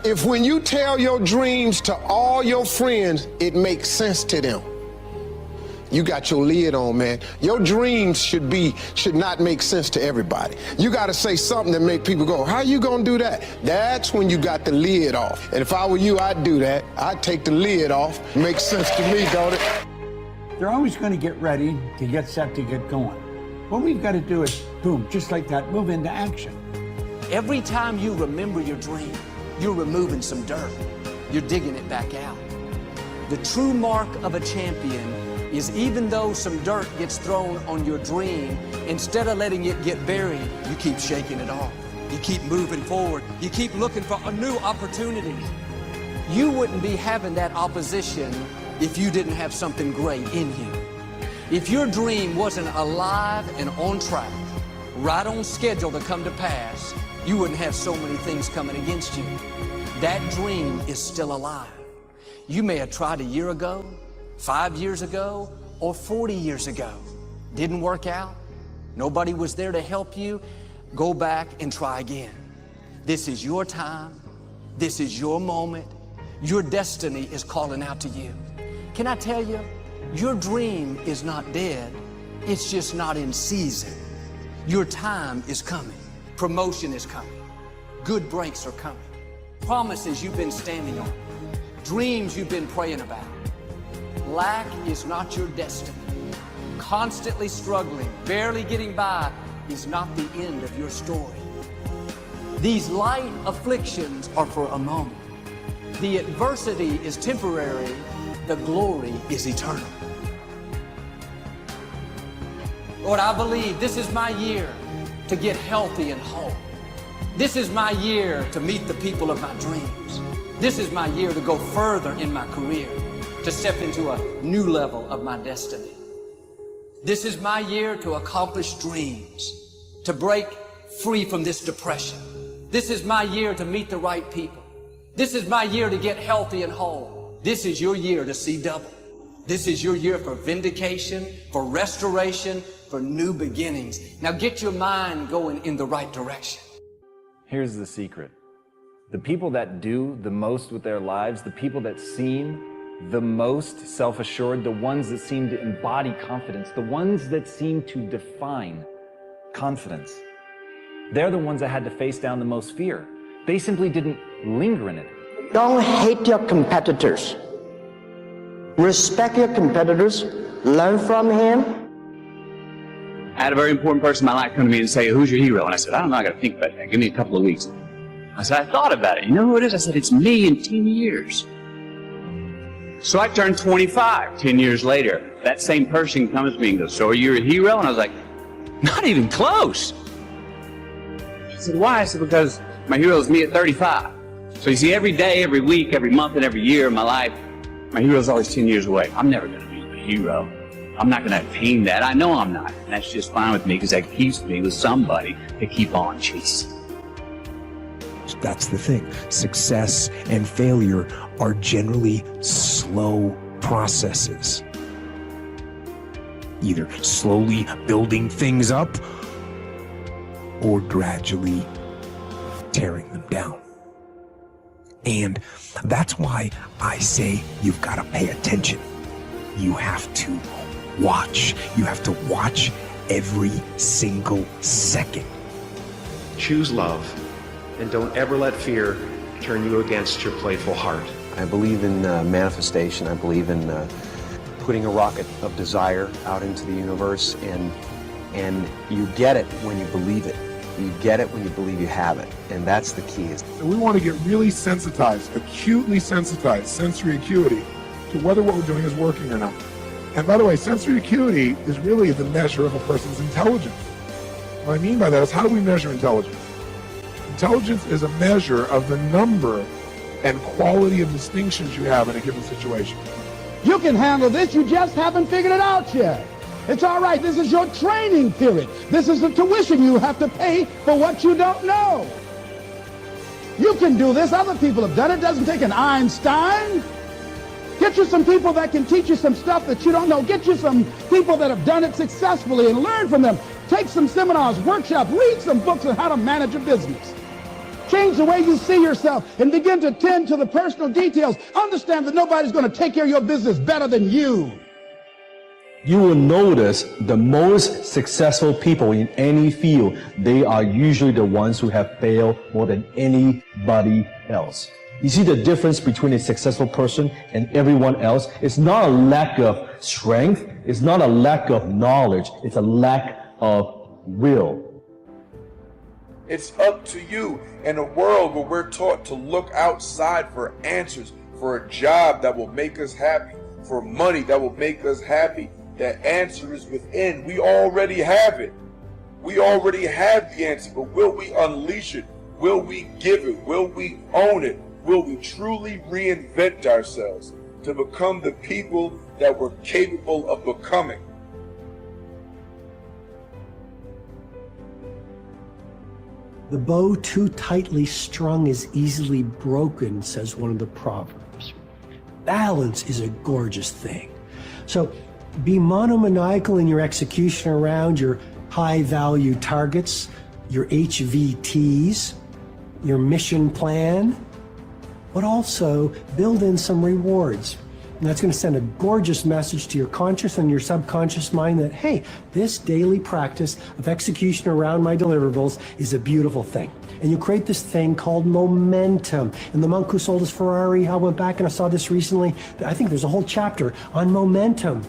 If when you tell your dreams to all your friends, it makes sense to them, you got your lid on, man. Your dreams should not make sense to everybody. You got to say something that make people go, how you gonna do that? That's when you got the lid off. And if I were you, I'd do that. I'd take the lid off. Makes sense to me, don't it? They're always going to get ready to get set to get going. What we've got to do is, boom, just like that, move into action. Every time you remember your dream, you're removing some dirt. You're digging it back out. The true mark of a champion is even though some dirt gets thrown on your dream, instead of letting it get buried, you keep shaking it off. You keep moving forward. You keep looking for a new opportunity. You wouldn't be having that opposition if you didn't have something great in you. If your dream wasn't alive and on track, right on schedule to come to pass, you wouldn't have so many things coming against you. That dream is still alive. You may have tried a year ago, 5 years ago, or 40 years ago. Didn't work out. Nobody was there to help you. Go back and try again. This is your time. This is your moment. Your destiny is calling out to you. Can I tell you, your dream is not dead. It's just not in season. Your time is coming. Promotion is coming. Good breaks are coming. Promises you've been standing on. Dreams you've been praying about. Lack is not your destiny. Constantly struggling, barely getting by is not the end of your story. These light afflictions are for a moment. The adversity is temporary. The glory is eternal. Lord, I believe this is my year to get healthy and whole. This is my year to meet the people of my dreams. This is my year to go further in my career, to step into a new level of my destiny. This is my year to accomplish dreams, to break free from this depression. This is my year to meet the right people. This is my year to get healthy and whole. This is your year to see double. This is your year for vindication, for restoration, for new beginnings. Now get your mind going in the right direction. Here's the secret. The people that do the most with their lives, the people that seem the most self-assured, the ones that seem to embody confidence, the ones that seem to define confidence, they're the ones that had to face down the most fear. They simply didn't linger in it. Don't hate your competitors. Respect your competitors. Learn from him. I had a very important person in my life come to me and say, who's your hero? And I said, I don't know, I got to think about that. Give me a couple of weeks. I said, I thought about it. You know who it is? I said, it's me in 10 years. So I turned 25 10 years later. That same person comes to me and goes, so are you a hero? And I was like, not even close. He said, why? I said, because my hero is me at 35. So you see, every day, every week, every month, and every year of my life, my hero is always 10 years away. I'm never going to be a hero. I'm not going to attain that. I know I'm not. And that's just fine with me because that keeps me with somebody to keep on chasing. That's the thing. Success and failure are generally slow processes. Either slowly building things up or gradually tearing them down. And that's why I say you've got to pay attention. You have to watch. You have to watch every single second. Choose love, and don't ever let fear turn you against your playful heart. I believe in manifestation. I believe in putting a rocket of desire out into the universe, and you get it when you believe it. You get it when you believe you have it, and that's the key. So we want to get really sensitized, acutely sensitized, sensory acuity, to whether what we're doing is working or not. And by the way, sensory acuity is really the measure of a person's intelligence. What I mean by that is, how do we measure intelligence? Intelligence is a measure of the number and quality of distinctions you have in a given situation. You can handle this, you just haven't figured it out yet. It's all right, this is your training period. This is the tuition you have to pay for what you don't know. You can do this, other people have done it. It doesn't take an Einstein. Get you some people that can teach you some stuff that you don't know. Get you some people that have done it successfully and learn from them. Take some seminars, workshops, read some books on how to manage a business. Change the way you see yourself and begin to tend to the personal details. Understand that nobody's going to take care of your business better than you. You will notice the most successful people in any field, they are usually the ones who have failed more than anybody else. You see the difference between a successful person and everyone else? It's not a lack of strength. It's not a lack of knowledge. It's a lack of will. It's up to you in a world where we're taught to look outside for answers, for a job that will make us happy, for money that will make us happy. The answer is within. We already have it. We already have the answer, but will we unleash it? Will we give it? Will we own it? Will we truly reinvent ourselves to become the people that we're capable of becoming? The bow too tightly strung is easily broken, says one of the proverbs. Balance is a gorgeous thing. So be monomaniacal in your execution around your high-value targets, your HVTs, your mission plan, but also build in some rewards. And that's going to send a gorgeous message to your conscious and your subconscious mind that, hey, this daily practice of execution around my deliverables is a beautiful thing. And you create this thing called momentum. And the monk who sold his Ferrari, I went back and I saw this recently. I think there's a whole chapter on momentum.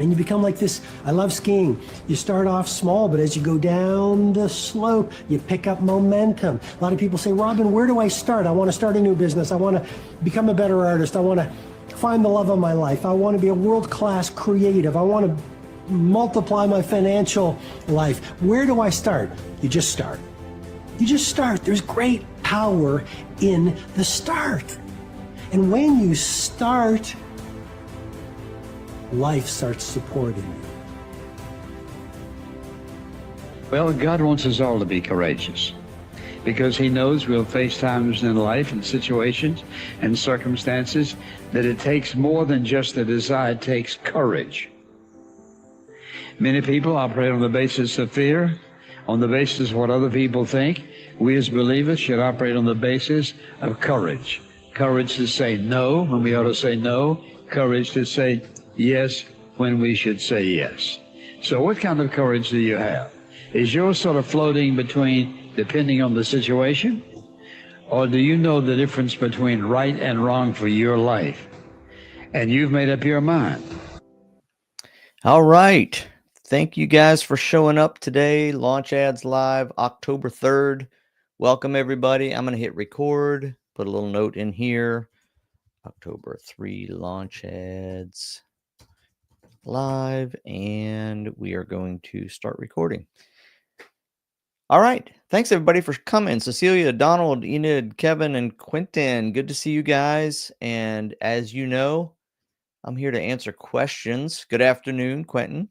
And you become like this. I love skiing. You start off small, but as you go down the slope, you pick up momentum. A lot of people say, Robin, where do I start? I want to start a new business. I want to become a better artist. I want to find the love of my life. I want to be a world-class creative. I want to multiply my financial life. Where do I start? You just start. You just start. There's great power in the start. And when you start, life starts supporting you. Well, God wants us all to be courageous because He knows we'll face times in life and situations and circumstances that it takes more than just a desire, it takes courage. Many people operate on the basis of fear, on the basis of what other people think. We as believers should operate on the basis of courage. Courage to say no when we ought to say no. Courage to say yes when we should say yes. So what kind of courage do you have? Is yours sort of floating between depending on the situation? Or do you know the difference between right and wrong for your life? And you've made up your mind. All right. Thank you guys for showing up today. Launch Ads Live, October 3rd. Welcome, everybody. I'm going to hit record, put a little note in here. October 3 Launch Ads Live, and we are going to start recording. All right. Thanks, everybody, for coming. Cecilia, Donald, Enid, Kevin, and Quentin. Good to see you guys. And as you know, I'm here to answer questions. Good afternoon, Quentin.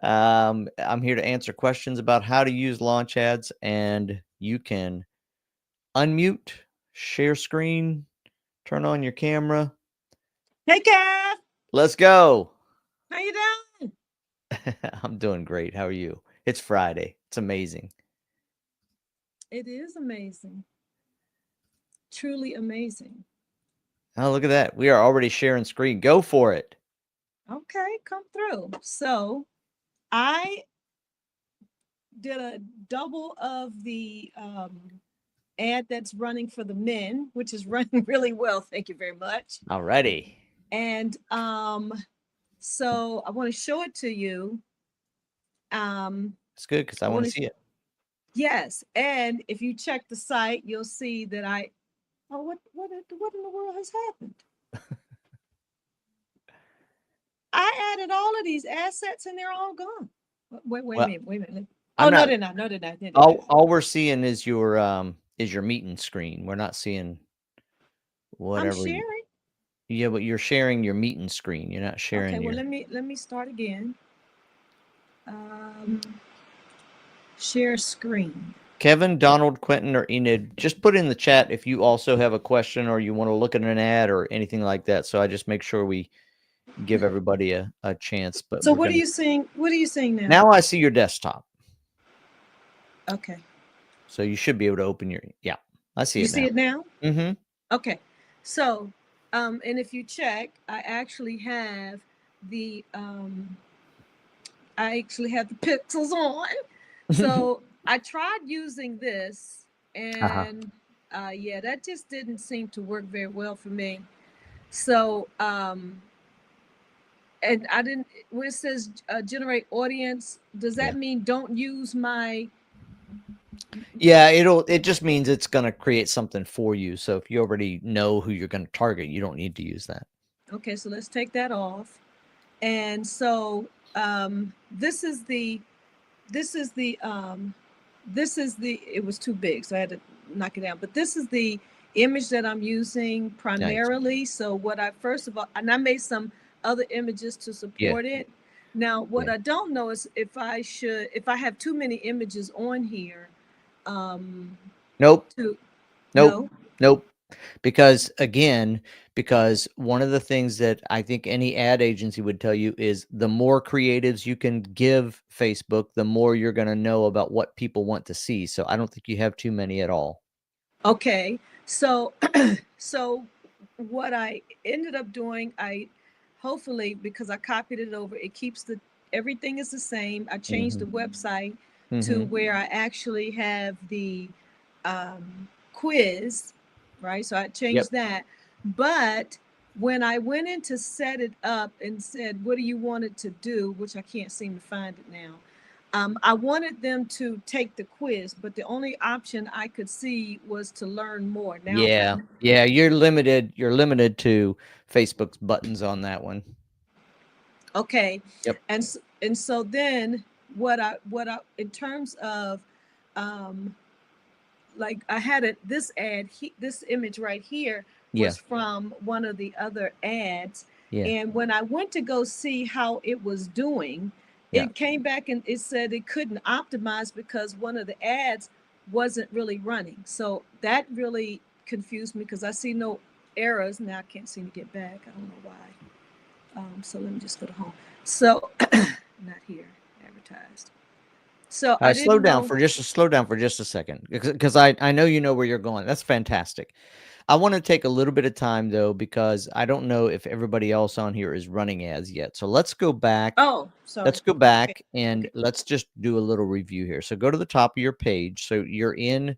I'm here to answer questions about how to use launch ads, and you can unmute, share screen, turn on your camera. Hey, Kev. Let's go. How you doing? I'm doing great. How are you? It's Friday. It's amazing. It is amazing. Truly amazing. Oh, look at that. We are already sharing screen. Go for it. Okay, come through. So I did a double of the ad that's running for the men, which is running really well. Thank you very much. Alrighty. And so I want to show it to you. It's good because I want to see it. Yes, and if you check the site, you'll see that what in the world has happened? I added all of these assets and they're all gone. Wait a minute. Oh, no, they're not. No, they're not. All we're seeing is your meeting screen. We're not seeing whatever. I'm sharing. Yeah, but you're sharing your meeting screen. You're not sharing. Okay, well, let me start again. Share screen. Kevin, Donald, Quentin, or Enid, just put in the chat if you also have a question or you want to look at an ad or anything like that. So I just make sure we give everybody a chance. But so what are you seeing? What are you seeing now? Now I see your desktop. Okay. So you should be able to open your, yeah. I see You it see now. it now? Mm-hmm. Okay. So, and if you check, I actually have the pixels on. So I tried using this, and yeah, that just didn't seem to work very well for me. So, and I didn't, where it says generate audience, does that mean don't use my, Yeah, it just means it's going to create something for you. So if you already know who you're going to target, you don't need to use that. okay, so let's take that off. And so this is the, it was too big, so I had to knock it down. But this is the image that I'm using primarily. So what I, first of all, and I made some other images to support it. Now, what I don't know is if I have too many images on here. Nope. To, Nope. Nope. Because one of the things that I think any ad agency would tell you is the more creatives you can give Facebook, the more you're going to know about what people want to see. So I don't think you have too many at all. Okay. So, so what I ended up doing, hopefully, because I copied it over, it keeps everything is the same. I changed the website to where I actually have the quiz, right? So I changed that. But when I went in to set it up and said, what do you want it to do? Which I can't seem to find it now. I wanted them to take the quiz, but the only option I could see was to learn more. Now, Yeah, you're limited to Facebook's buttons on that one. Okay. Yep. And so then what I in terms of like I had this ad, this image right here was from one of the other ads. And when I went to go see how it was doing, it came back and it said it couldn't optimize because one of the ads wasn't really running. So that really confused me because I see no errors. Now I can't seem to get back. I don't know why. So let me just go to home. So not here, advertised. So I slow down for just a second because I know you know where you're going. That's fantastic. I want to take a little bit of time though, because I don't know if everybody else on here is running ads yet. So let's go back. Oh, sorry. Let's go back and let's just do a little review here. So go to the top of your page. So you're in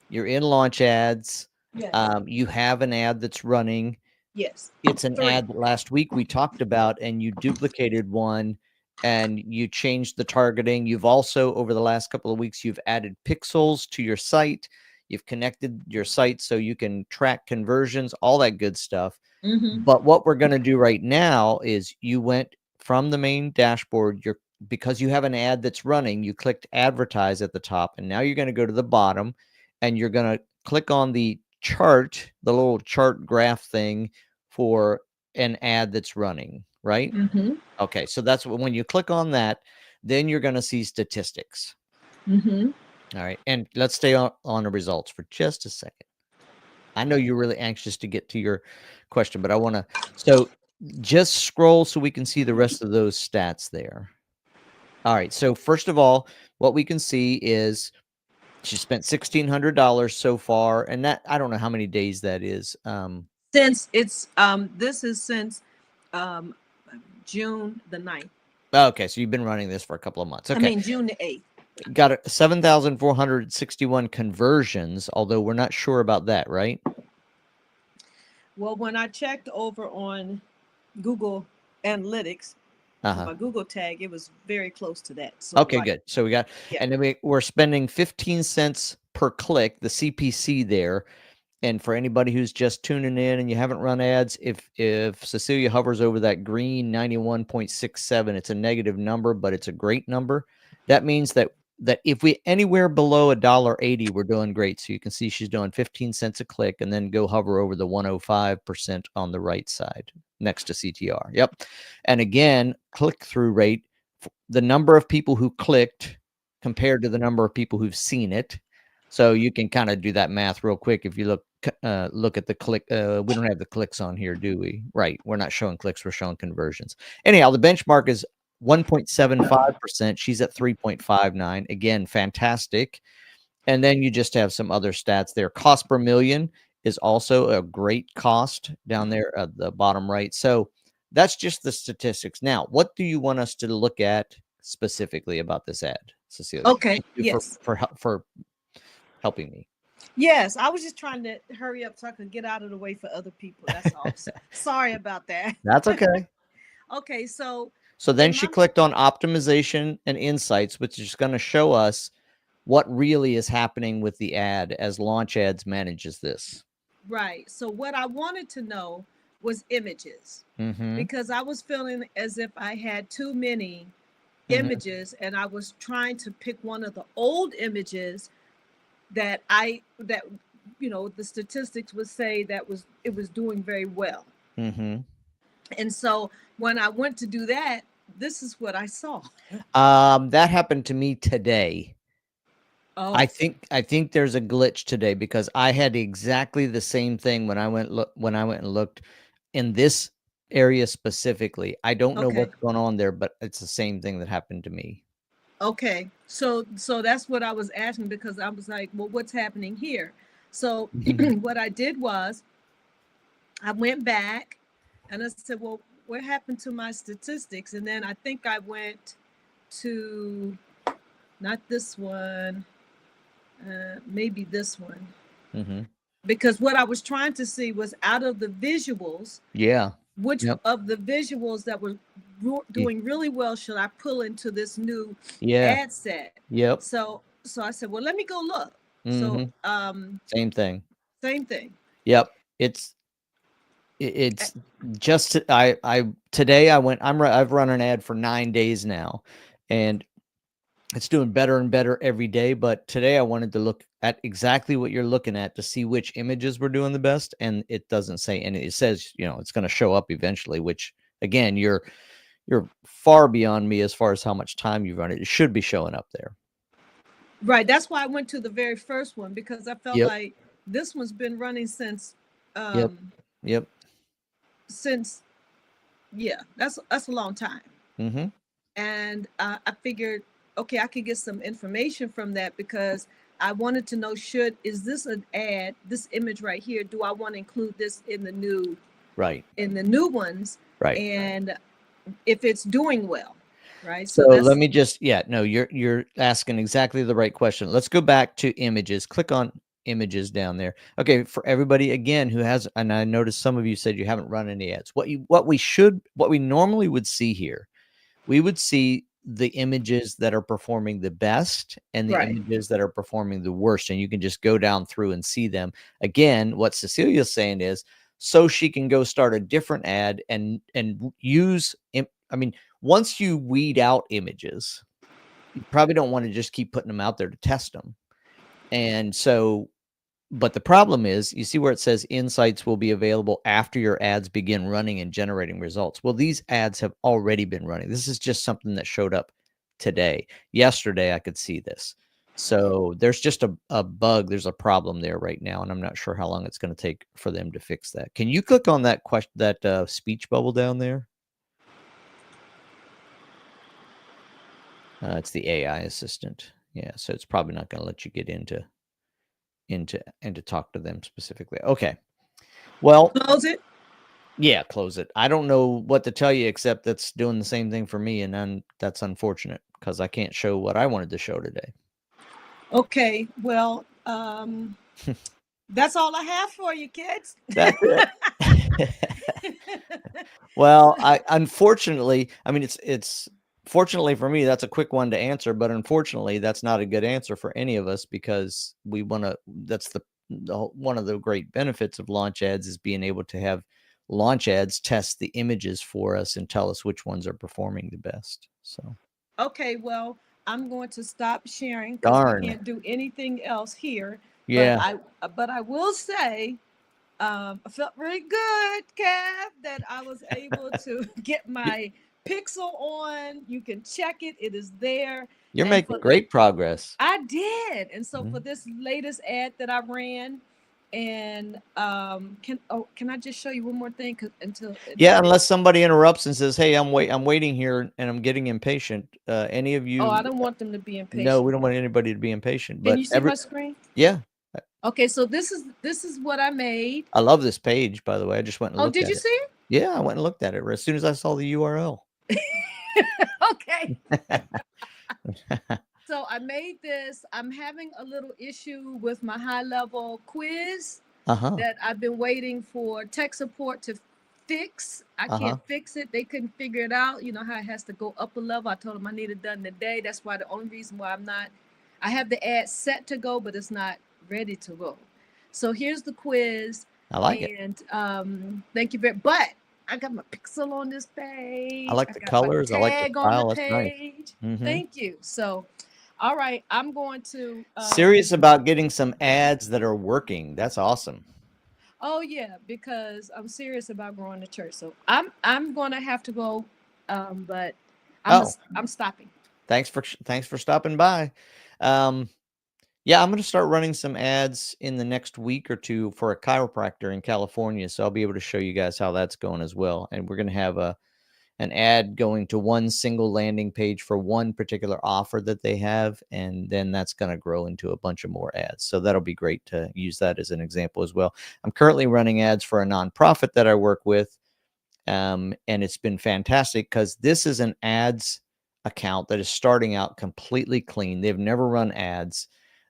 launch ads. Yes. You have an ad that's running. Yes. It's an ad that last week we talked about, and you duplicated one and you changed the targeting. You've also, over the last couple of weeks, you've added pixels to your site. You've connected your site so you can track conversions, all that good stuff. But what we're going to do right now is you went from the main dashboard, because you have an ad that's running, you clicked advertise at the top, and now you're going to go to the bottom and you're going to click on the chart, the little chart graph thing for an ad that's running, right? Okay, so that's when you click on that, then you're going to see statistics. All right, and let's stay on the results for just a second. I know you're really anxious to get to your question, but I want to, so just scroll so we can see the rest of those stats there. All right, so first of all, what we can see is she spent $1,600 so far, and that, I don't know how many days that is. Since it's, this is since June the 9th. Okay, so you've been running this for a couple of months. Okay. I mean, June the 8th. Got 7,461 conversions, although we're not sure about that, right? Well, when I checked over on Google Analytics, my Google tag, it was very close to that. So okay, good. So we got, and then we're spending 15 cents per click, the CPC there. And for anybody who's just tuning in and you haven't run ads, if Cecilia hovers over that green 91.67, it's a negative number, but it's a great number. That means that if we anywhere below $1.80, we're doing great. So you can see she's doing 15 cents a click, and then go hover over the 105% on the right side next to CTR. Yep. And again, click-through rate, the number of people who clicked compared to the number of people who've seen it. So you can kind of do that math real quick. If you look at the click, we don't have the clicks on here, do we? Right. We're not showing clicks. We're showing conversions. Anyhow, the benchmark is 1.75%. She's at 3.59. Again, fantastic. And then you just have some other stats there. Cost per million is also a great cost down there at the bottom right. So that's just the statistics. Now, what do you want us to look at specifically about this ad, Cecilia? Okay, Thank you yes. for helping me. Yes, I was just trying to hurry up so I could get out of the way for other people. That's all. Sorry about that. That's okay. Okay, so then she clicked on optimization and insights, which is going to show us what really is happening with the ad as Launch Ads manages this. right. So what I wanted to know was images Mm-hmm. because I was feeling as if I had too many images and I was trying to pick one of the old images that the statistics would say it was doing very well. Mm-hmm. And so when I went to do that, this is what I saw. That happened to me today. Oh, I think there's a glitch today because I had exactly the same thing when I went and looked in this area specifically. I don't know okay. what's going on there, but it's the same thing that happened to me. Okay. So that's what I was asking because I was like, well, what's happening here? So what I did was I went back and I said, well, what happened to my statistics? And then I think I went to not this one, maybe this one. Mm-hmm. Because what I was trying to see was out of the visuals, Yeah. which Yep. of the visuals that were doing really well should I pull into this new Yeah. ad set? Yep. So I said, well, let me go look. Mhm. So Same thing. same thing. Yep. It's just I today I've run an ad for 9 days now, and it's doing better and better every day. But today I wanted to look at exactly what you're looking at to see which images were doing the best, and it doesn't say, and it says it's going to show up eventually. Which again, you're far beyond me as far as how much time you've run it. It should be showing up there. Right. That's why I went to the very first one because I felt Yep. like this one's been running since Yep. since that's a long time. Mm-hmm. And I figured, okay, I could get some information from that because I wanted to know is this an ad, this image right here, do I want to include this in the new ones? Right. And if it's doing well, right? So let me just you're asking exactly the right question. Let's go back to images. Click on images down there. Okay, for everybody again who has, and I noticed some of you said you haven't run any ads. What we normally would see here, we would see the images that are performing the best and the images that are performing the worst, and you can just go down through and see them. Again, what Cecilia's saying is so she can go start a different ad and use. I mean, once you weed out images, you probably don't want to just keep putting them out there to test them. And so, but the problem is, you see where it says insights will be available after your ads begin running and generating results. Well, these ads have already been running. This is just something that showed up today. Yesterday, I could see this. So there's just a bug. There's a problem there right now, and I'm not sure how long it's going to take for them to fix that. Can you click on that speech bubble down there? It's the AI assistant. Yeah, so it's probably not going to let you get into talk to them specifically. Okay. Well, close it. Yeah, close it. I don't know what to tell you except that's doing the same thing for me, and then that's unfortunate because I can't show what I wanted to show today. Okay, well, that's all I have for you, kids. That's it. Well, unfortunately, I mean, it's fortunately for me, that's a quick one to answer, but unfortunately, that's not a good answer for any of us because we want to. That's one of the great benefits of Launch Ads is being able to have Launch Ads test the images for us and tell us which ones are performing the best. So. Okay, well, I'm going to stop sharing Darn. because I can't do anything else here. Yeah. But I will say, I felt really good, Cav, that I was able to get my pixel on. You can check it. It is there. You're making great progress. I did. And so for this latest ad that I ran, And can I just show you one more thing? Yeah, unless somebody interrupts and says, "Hey, I'm waiting here and I'm getting impatient." Any of you? Oh, I don't want them to be impatient. No, we don't want anybody to be impatient. Can But you see my screen? Yeah. Okay, so this is what I made. I love this page, by the way. I just went and looked at it. Oh, did you see it? Yeah, I went and looked at it as soon as I saw the URL. Okay. So I made this. I'm having a little issue with my high-level quiz that I've been waiting for tech support to fix. I can't fix it. They couldn't figure it out. You know how it has to go up a level. I told them I need it done today. That's why the only reason why I have the ad set to go, but it's not ready to go. So here's the quiz. I like it. And thank you very much. But I got my pixel on this page. I like the colors. I like the tag on style. the That's nice. page. Mhm. Thank you. So, all right, I'm going to Serious about getting some ads that are working. That's awesome. Oh yeah, because I'm serious about growing the church. So I'm gonna have to go, but I'm stopping. Thanks for stopping by. Yeah, I'm going to start running some ads in the next week or two for a chiropractor in California. So I'll be able to show you guys how that's going as well. And we're going to have an ad going to one single landing page for one particular offer that they have. And then that's going to grow into a bunch of more ads. So that'll be great to use that as an example as well. I'm currently running ads for a nonprofit that I work with. And it's been fantastic because this is an ads account that is starting out completely clean. They've never run ads.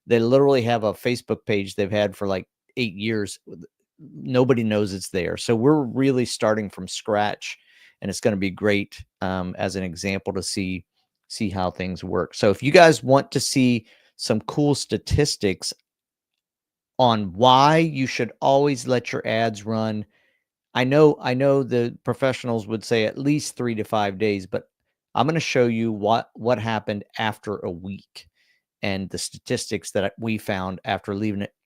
They literally have a Facebook page they've had for like 8 years. Nobody knows it's there. So we're really starting from scratch, and it's going to be great as an example to see how things work. So if you guys want to see some cool statistics on why you should always let your ads run, I know the professionals would say at least 3 to 5 days, but I'm going to show you what happened after a week. And the statistics that we found after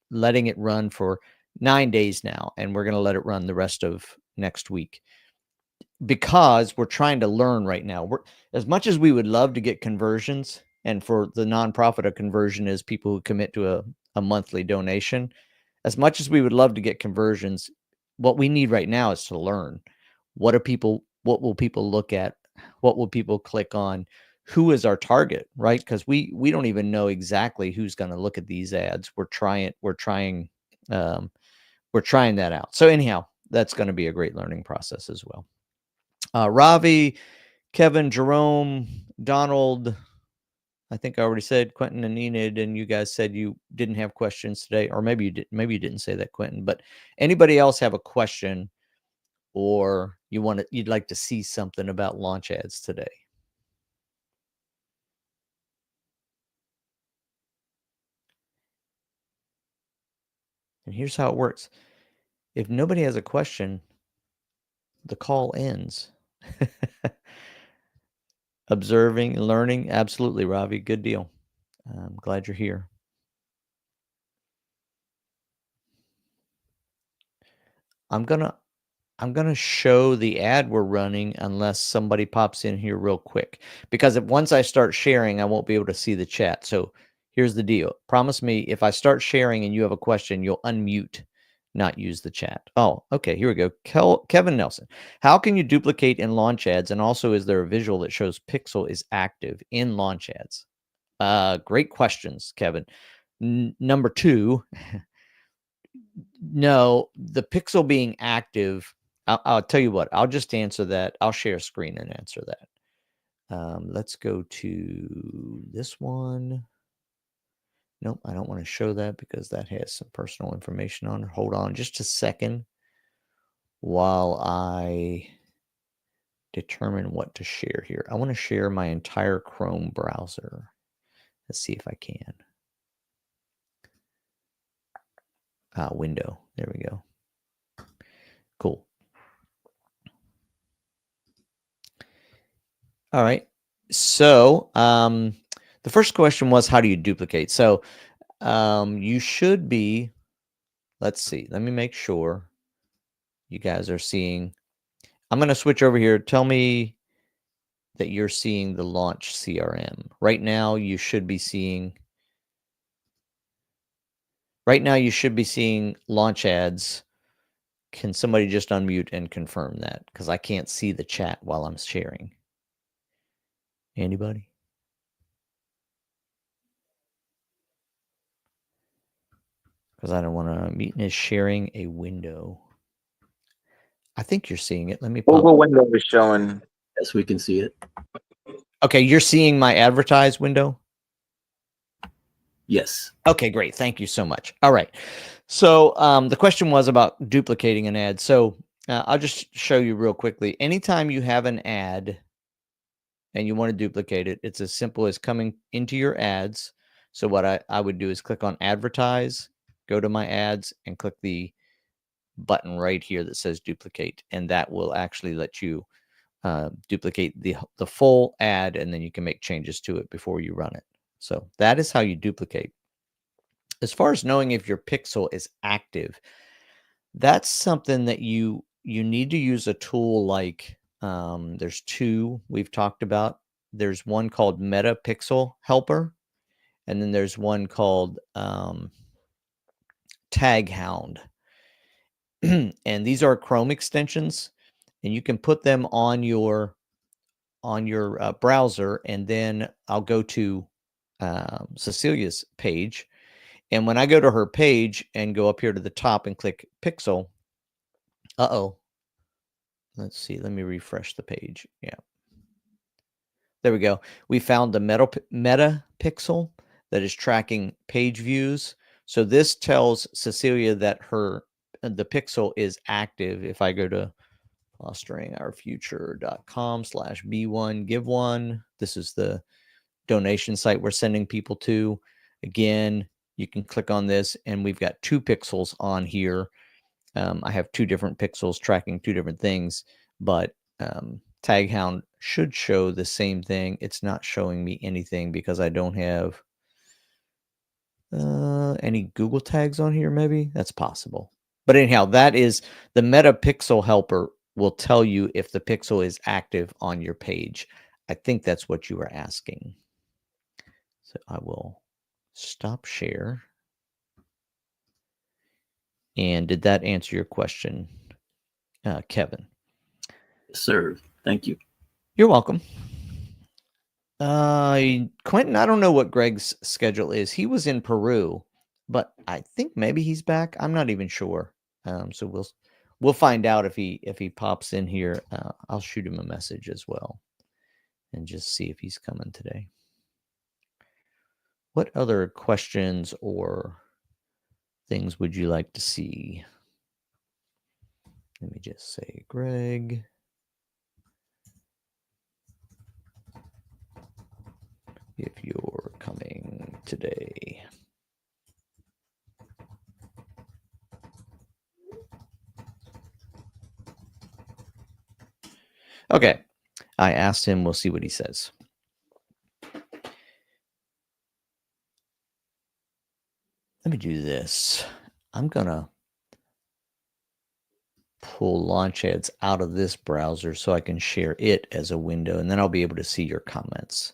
letting it run for 9 days now. And we're going to let it run the rest of next week because we're trying to learn right now. As much as we would love to get conversions, and for the nonprofit, a conversion is people who commit to a monthly donation. As much as we would love to get conversions, what we need right now is to learn. What will people look at? What will people click on? Who is our target, right? Because we don't even know exactly who's going to look at these ads. We're trying that out. So anyhow, that's going to be a great learning process as well. Ravi, Kevin, Jerome, Donald, I think I already said Quentin and Enid, and you guys said you didn't have questions today, or maybe you did. Maybe you didn't say that, Quentin. But anybody else have a question, or you'd like to see something about launch ads today? And here's how it works. If nobody has a question, the call ends. Observing and learning. Absolutely, Ravi. Good deal. I'm glad you're here. I'm gonna show the ad we're running unless somebody pops in here real quick. Because once I start sharing, I won't be able to see the chat. So here's the deal. Promise me if I start sharing and you have a question, you'll unmute, not use the chat. Oh, okay. Here we go. Kevin Nelson. How can you duplicate in launch ads? And also, is there a visual that shows Pixel is active in launch ads? Great questions, Kevin. Number two, no, the Pixel being active, I'll tell you what, I'll just answer that. I'll share a screen and answer that. Let's go to this one. Nope, I don't want to show that because that has some personal information on it. Hold on just a second while I determine what to share here. I want to share my entire Chrome browser. Let's see if I can. Window. There we go. Cool. All right. So the first question was, how do you duplicate? So you should be, let's see, let me make sure you guys are seeing. I'm going to switch over here. Tell me that you're seeing the launch CRM. Right now, you should be seeing. Right now, you should be seeing launch ads. Can somebody just unmute and confirm that? Because I can't see the chat while I'm sharing. Anybody? Because I don't want to. Meeting is sharing a window. I think you're seeing it. Let me pop. Google window is showing. Yes, we can see it. Okay, you're seeing my advertised window? Yes. Okay, great. Thank you so much. All right. So the question was about duplicating an ad. So I'll just show you real quickly. Anytime you have an ad and you want to duplicate it, it's as simple as coming into your ads. So what I would do is click on advertise, go to my ads, and click the button right here that says duplicate. And that will actually let you duplicate the full ad, and then you can make changes to it before you run it. So that is how you duplicate. As far as knowing if your pixel is active, that's something that you need to use a tool like, there's two we've talked about. There's one called Meta Pixel Helper, and then there's one called Tag Hound. And these are Chrome extensions, and you can put them on your browser, and then I'll go to Cecilia's page. And when I go to her page and go up here to the top and click Pixel, let's see, let me refresh the page. Yeah. There we go. We found the Meta Pixel that is tracking page views. So this tells Cecilia that the pixel is active. If I go to fosteringourfuture.com/B1Give1, this is the donation site we're sending people to. Again, you can click on this, and we've got 2 pixels on here. I have 2 different pixels tracking 2 different things, but Tag Hound should show the same thing. It's not showing me anything because I don't have any Google tags on here. Maybe that's possible. But anyhow, that is the Meta Pixel Helper will tell you if the pixel is active on your page. I think that's what you were asking. So I will stop share. And did that answer your question, Kevin? Yes, sir. Thank you. You're welcome. Quentin, I don't know what Greg's schedule is. He was in Peru, but I think maybe he's back. I'm not even sure. So we'll find out if he pops in here. I'll shoot him a message as well and just see if he's coming today. What other questions or things would you like to see? Let me just say, Greg. If you're coming today. Okay. I asked him. We'll see what he says. Let me do this. I'm going to pull launch ads out of this browser so I can share it as a window, and then I'll be able to see your comments.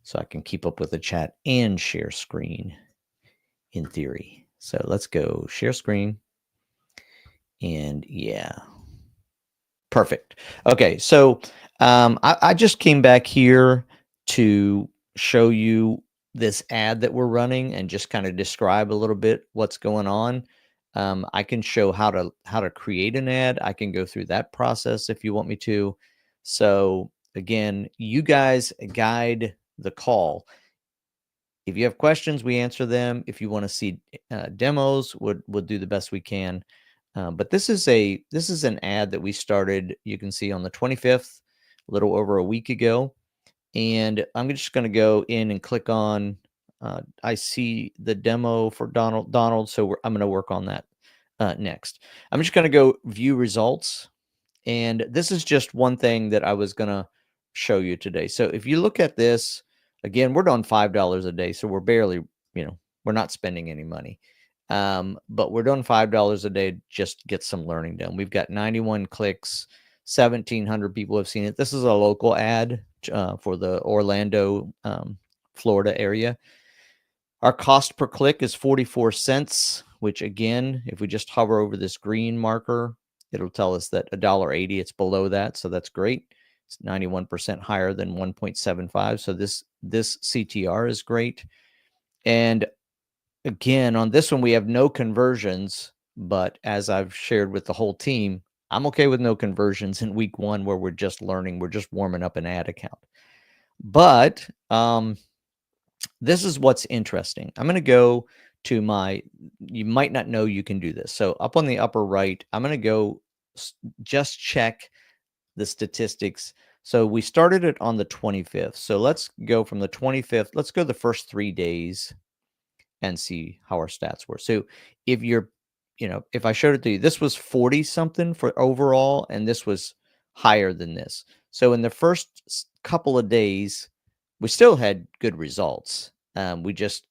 So I can keep up with the chat and share screen in theory. So let's go share screen. And yeah, perfect. Okay, so I just came back here to show you this ad that we're running and just kind of describe a little bit what's going on. I can show how to create an ad. I can go through that process if you want me to. So again, you guys guide the call. If you have questions, we answer them. If you want to see demos, we'll do the best we can. But this is an ad that we started. You can see on the 25th, a little over a week ago. And I'm just going to go in and click on. I see the demo for Donald, so I'm going to work on that next. I'm just going to go view results, and this is just one thing that I was going to show you today. So if you look at this. Again, we're doing $5 a day, so we're barely, we're not spending any money. But we're doing $5 a day just to get some learning done. We've got 91 clicks, 1,700 people have seen it. This is a local ad for the Orlando, Florida area. Our cost per click is 44 cents, which again, if we just hover over this green marker, it'll tell us that $1.80, it's below that. So that's great. It's 91% higher than 1.75. So this CTR is great. And again, on this one, we have no conversions, but as I've shared with the whole team, I'm okay with no conversions in week 1 where we're just learning, we're just warming up an ad account. But this is what's interesting. I'm going to go to my, you might not know you can do this. So up on the upper right, I'm going to go just check the statistics. So we started it on the 25th. So let's go from the 25th. Let's go the first 3 days and see how our stats were. So if you're, if I showed it to you, this was 40 something for overall, and this was higher than this. So in the first couple of days, we still had good results. We just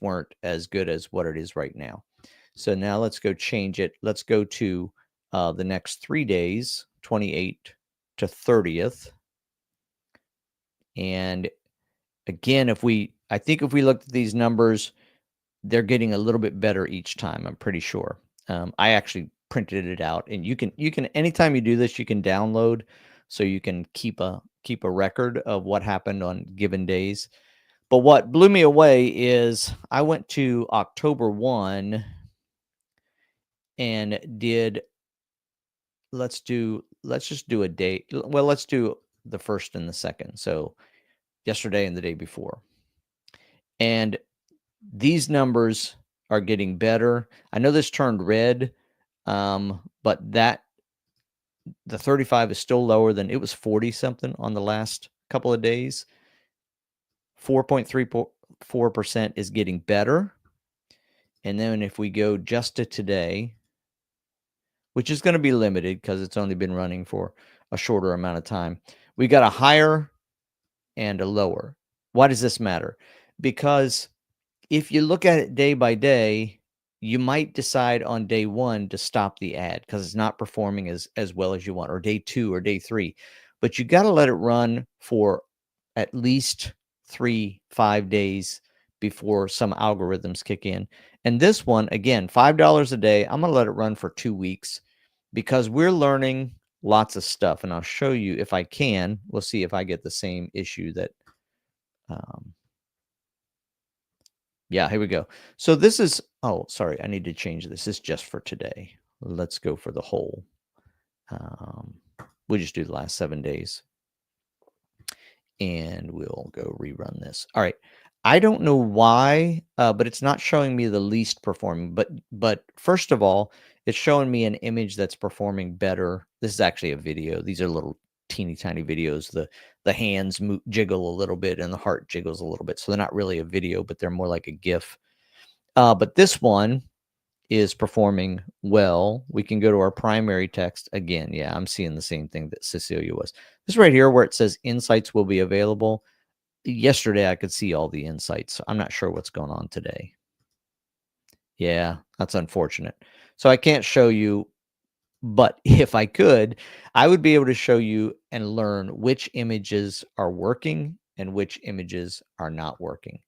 weren't as good as what it is right now. So now let's go change it. Let's go to the next 3 days, 28 to 30th. And again, I think if we looked at these numbers, they're getting a little bit better each time. I'm pretty sure. I actually printed it out, and you can anytime you do this, you can download, so you can keep a record of what happened on given days. But what blew me away is I went to October 1 and did, let's just do a day. Well, let's do the first and the second. So yesterday and the day before. And these numbers are getting better. I know this turned red, but the 35 is still lower than it was 40 something on the last couple of days. 4.34% is getting better. And then if we go just to today, which is going to be limited because it's only been running for a shorter amount of time, we got a higher and a lower. Why does this matter? Because if you look at it day by day, you might decide on day 1 to stop the ad because it's not performing as well as you want, or day 2 or day 3. But you got to let it run for at least 3-5 days before some algorithms kick in. And this one, again, $5 a day. I'm going to let it run for 2 weeks because we're learning lots of stuff. And I'll show you if I can. We'll see if I get the same issue that yeah, here we go. So this is, oh, sorry, I need to change this. This is just for today. Let's go for the whole. We'll just do the last 7 days. And we'll go rerun this. All right. I don't know why, but it's not showing me the least performing. But first of all, it's showing me an image that's performing better. This is actually a video. These are little teeny tiny videos. The hands jiggle a little bit and the heart jiggles a little bit. So they're not really a video, but they're more like a GIF. But this one is performing well. We can go to our primary text again. Yeah, I'm seeing the same thing that Cecilia was. This right here where it says insights will be available. Yesterday, I could see all the insights. So I'm not sure what's going on today. Yeah, that's unfortunate. So I can't show you. But if I could, I would be able to show you and learn which images are working and which images are not working.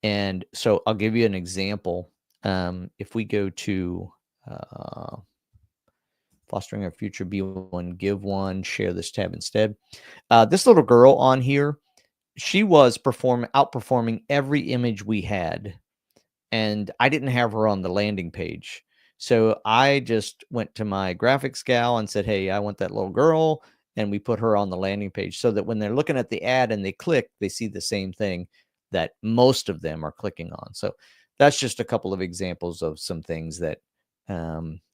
And so I'll give you an example. If we go to Fostering Our Future, Be One, Give One, share this tab instead. This little girl on here, she was outperforming every image we had. And I didn't have her on the landing page. So I just went to my graphics gal and said, hey, I want that little girl. And we put her on the landing page so that when they're looking at the ad and they click, they see the same thing that most of them are clicking on. So that's just a couple of examples of some things that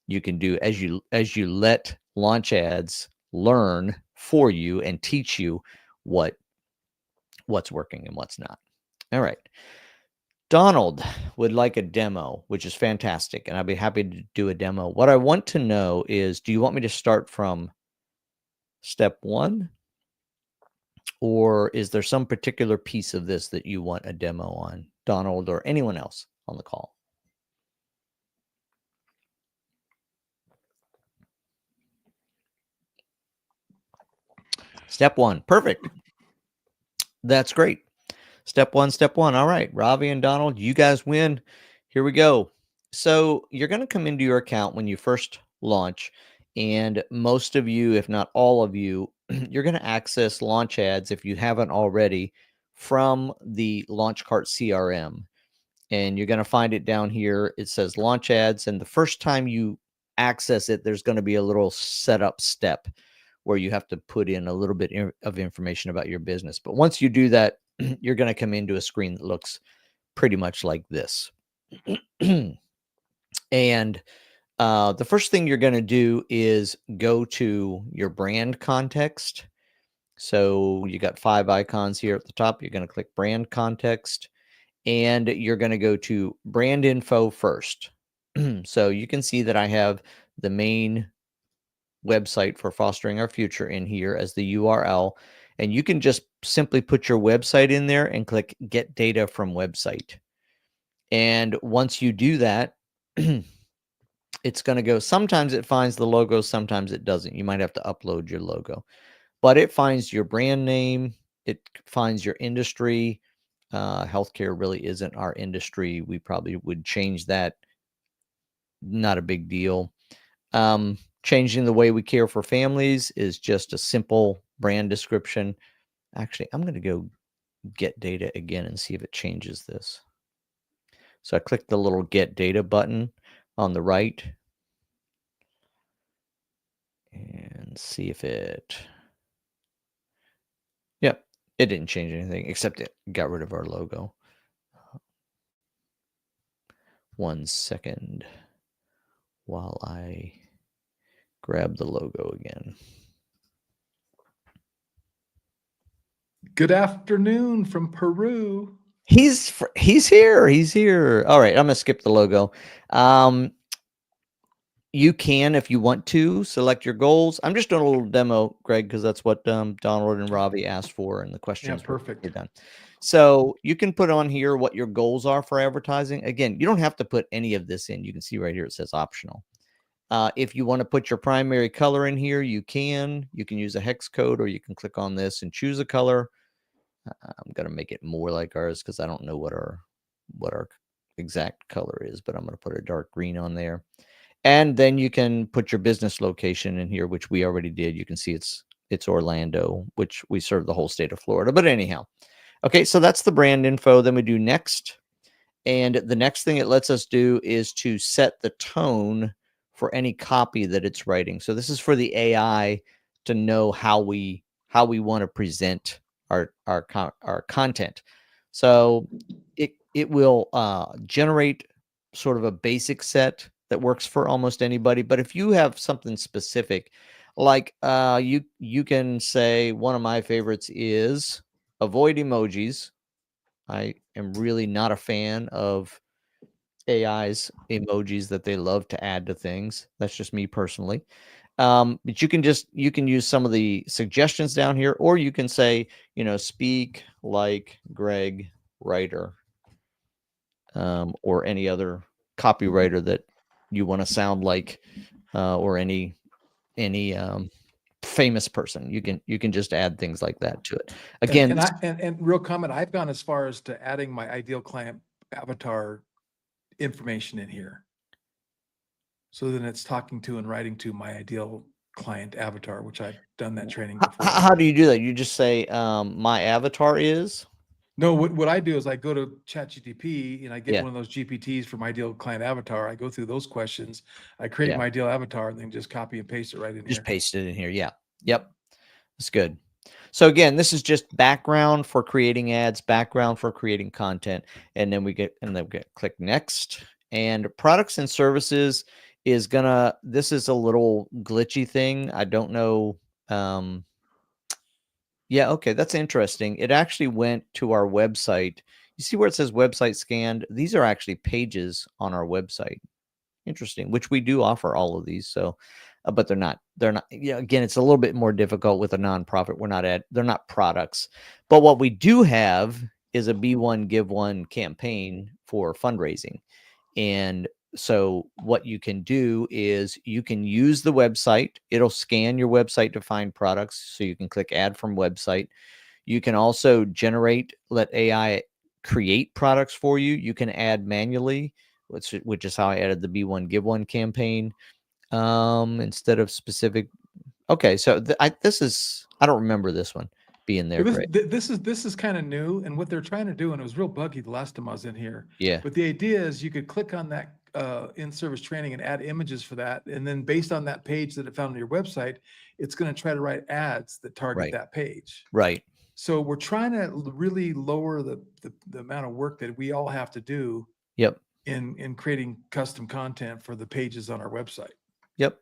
you can do as you let Launch Ads learn for you and teach you what's working and what's not. All right. Donald would like a demo, which is fantastic, and I'd be happy to do a demo. What I want to know is, do you want me to start from step 1? Or is there some particular piece of this that you want a demo on, Donald, or anyone else on the call? Step 1. Perfect. That's great. Step one. All right, Ravi and Donald, you guys win. Here we go. So you're going to come into your account when you first launch, and most of you, if not all of you, you're going to access Launch Ads if you haven't already from the Launchcart CRM. And you're going to find it down here. It says Launch Ads, and the first time you access it, there's going to be a little setup step where you have to put in a little bit of information about your business. But once you do that, you're going to come into a screen that looks pretty much like this. And the first thing you're going to do is go to your brand context. So you got 5 icons here at the top. You're going to click brand context, and you're going to go to brand info first. So you can see that I have the main website for Fostering Our Future in here as the URL, and you can just simply put your website in there and click get data from website. And once you do that, it's going to go, sometimes it finds the logo, sometimes it doesn't. You might have to upload your logo, but it finds your brand name, it finds your industry. Healthcare really isn't our industry. We probably would change that. Not a big deal. Changing the way we care for families is just a simple brand description. Actually, I'm going to go get data again and see if it changes this. So I click the little get data button on the right and see if it, yep, it didn't change anything except it got rid of our logo. 1 second while I grab the logo again. Good afternoon from Peru. He's here. He's here. All right, I'm gonna skip the logo. You can, if you want to, select your goals. I'm just doing a little demo, Greg, because that's what Donald and Ravi asked for, and the questions Yeah, perfect. were done. So you can put on here what your goals are for advertising. Again, you don't have to put any of this in. You can see right here it says optional. If you want to put your primary color in here, you can. You can use a hex code, or you can click on this and choose a color. I'm going to make it more like ours because I don't know what our exact color is, but I'm going to put a dark green on there. And then you can put your business location in here, which we already did. You can see it's Orlando, which we serve the whole state of Florida. But anyhow, okay, so that's the brand info. Then we do next. And the next thing it lets us do is to set the tone for any copy that it's writing. So this is for the AI to know how we want to present our content. So it will generate sort of a basic set that works for almost anybody. But if you have something specific, like you can say, one of my favorites is avoid emojis. I am really not a fan of AI's emojis that they love to add to things. That's just me personally. But you can use some of the suggestions down here, or you can say, speak like Greg Writer, or any other copywriter that you want to sound like, or any famous person. You can just add things like that to it. Again, and real comment, I've gone as far as to adding my ideal client avatar information in here. So then it's talking to and writing to my ideal client avatar, which I've done that training before. How do you do that? You just say, my avatar is? No, what I do is I go to ChatGPT and I get Yeah. one of those GPTs for my ideal client avatar. I go through those questions. I create Yeah. my ideal avatar and then just copy and paste it right in Just here. paste it in here. Yeah. Yep. That's good. So again, this is just background for creating ads, background for creating content. And then we click next, and products and services is this is a little glitchy thing. I don't know. Yeah. Okay. That's interesting. It actually went to our website. You see where it says website scanned? These are actually pages on our website. Interesting, which we do offer all of these. So, but they're not, again, it's a little bit more difficult with a nonprofit. They're not products, but what we do have is a Be One, Give One campaign for fundraising. And so what you can do is you can use the website. It'll scan your website to find products. So you can click add from website. You can also let AI create products for you. You can add manually, which is how I added the Be One Give One campaign instead of specific. Okay, so this is, I don't remember this one being there. This, Great. this is kind of new, and what they're trying to do, and it was real buggy the last time I was in here. Yeah. But the idea is you could click on that in-service training and add images for that, and then based on that page that it found on your website, it's going to try to write ads that target Right. that page. Right. So we're trying to really lower the amount of work that we all have to do. Yep. In creating custom content for the pages on our website. Yep.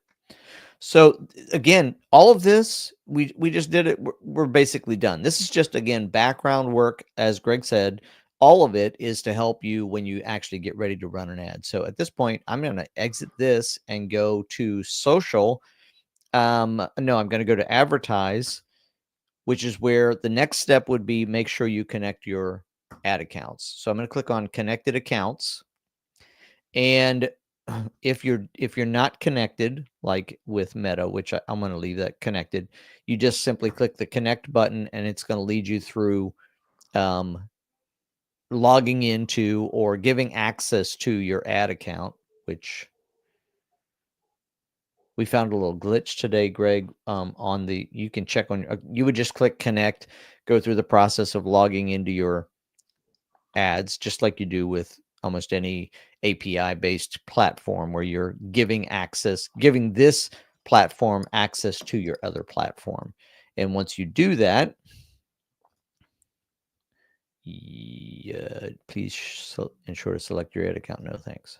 So again, all of this, we just did it. We're basically done. This is just, again, background work. As Greg said, all of it is to help you when you actually get ready to run an ad. So at this point, I'm going to exit this and go to social. No, I'm going to go to advertise, which is where the next step would be make sure you connect your ad accounts. So I'm going to click on connected accounts. And if you're not connected, like with Meta, which I'm going to leave that connected, you just simply click the connect button and it's going to lead you through logging into or giving access to your ad account, which we found a little glitch today, Greg, on the, you can check on, you would just click connect, go through the process of logging into your ads, just like you do with almost any API based platform where you're giving this platform access to your other platform. And once you do that, please ensure to select your ad account. No thanks.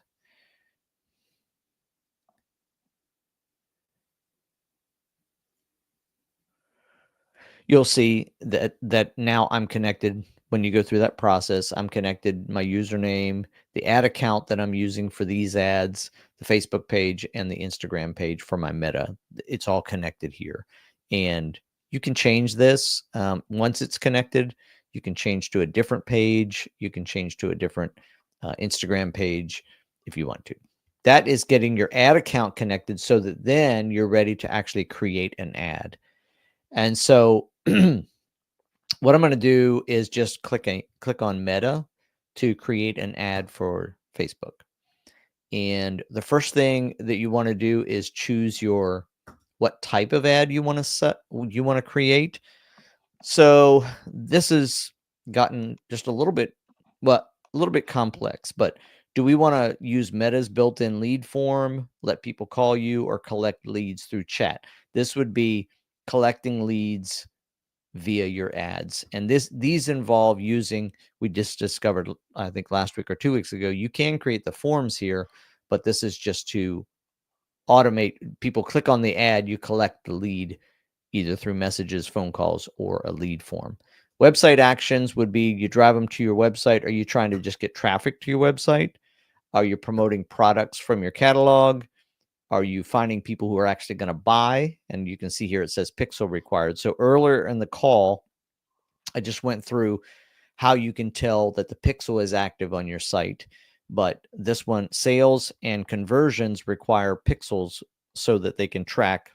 You'll see that now I'm connected. When you go through that process, I'm connected, my username, the ad account that I'm using for these ads, the Facebook page, and the Instagram page for my Meta. It's all connected here. And you can change this. Once it's connected, you can change to a different page. You can change to a different Instagram page if you want to. That is getting your ad account connected so that then you're ready to actually create an ad. And so what I'm going to do is just click on Meta to create an ad for Facebook. And the first thing that you want to do is choose what type of ad you want to create. So this has gotten just a little bit complex, but do we want to use Meta's built-in lead form, let people call you, or collect leads through chat? This would be collecting leads via your ads. And these involve using, we just discovered, I think last week or 2 weeks ago, you can create the forms here, but this is just to automate. People click on the ad, you collect the lead either through messages, phone calls, or a lead form. Website actions would be you drive them to your website. Are you trying to just get traffic to your website? Are you promoting products from your catalog? Are you finding people who are actually going to buy? And you can see here it says pixel required. So earlier in the call, I just went through how you can tell that the pixel is active on your site. But this one, sales and conversions require pixels so that they can track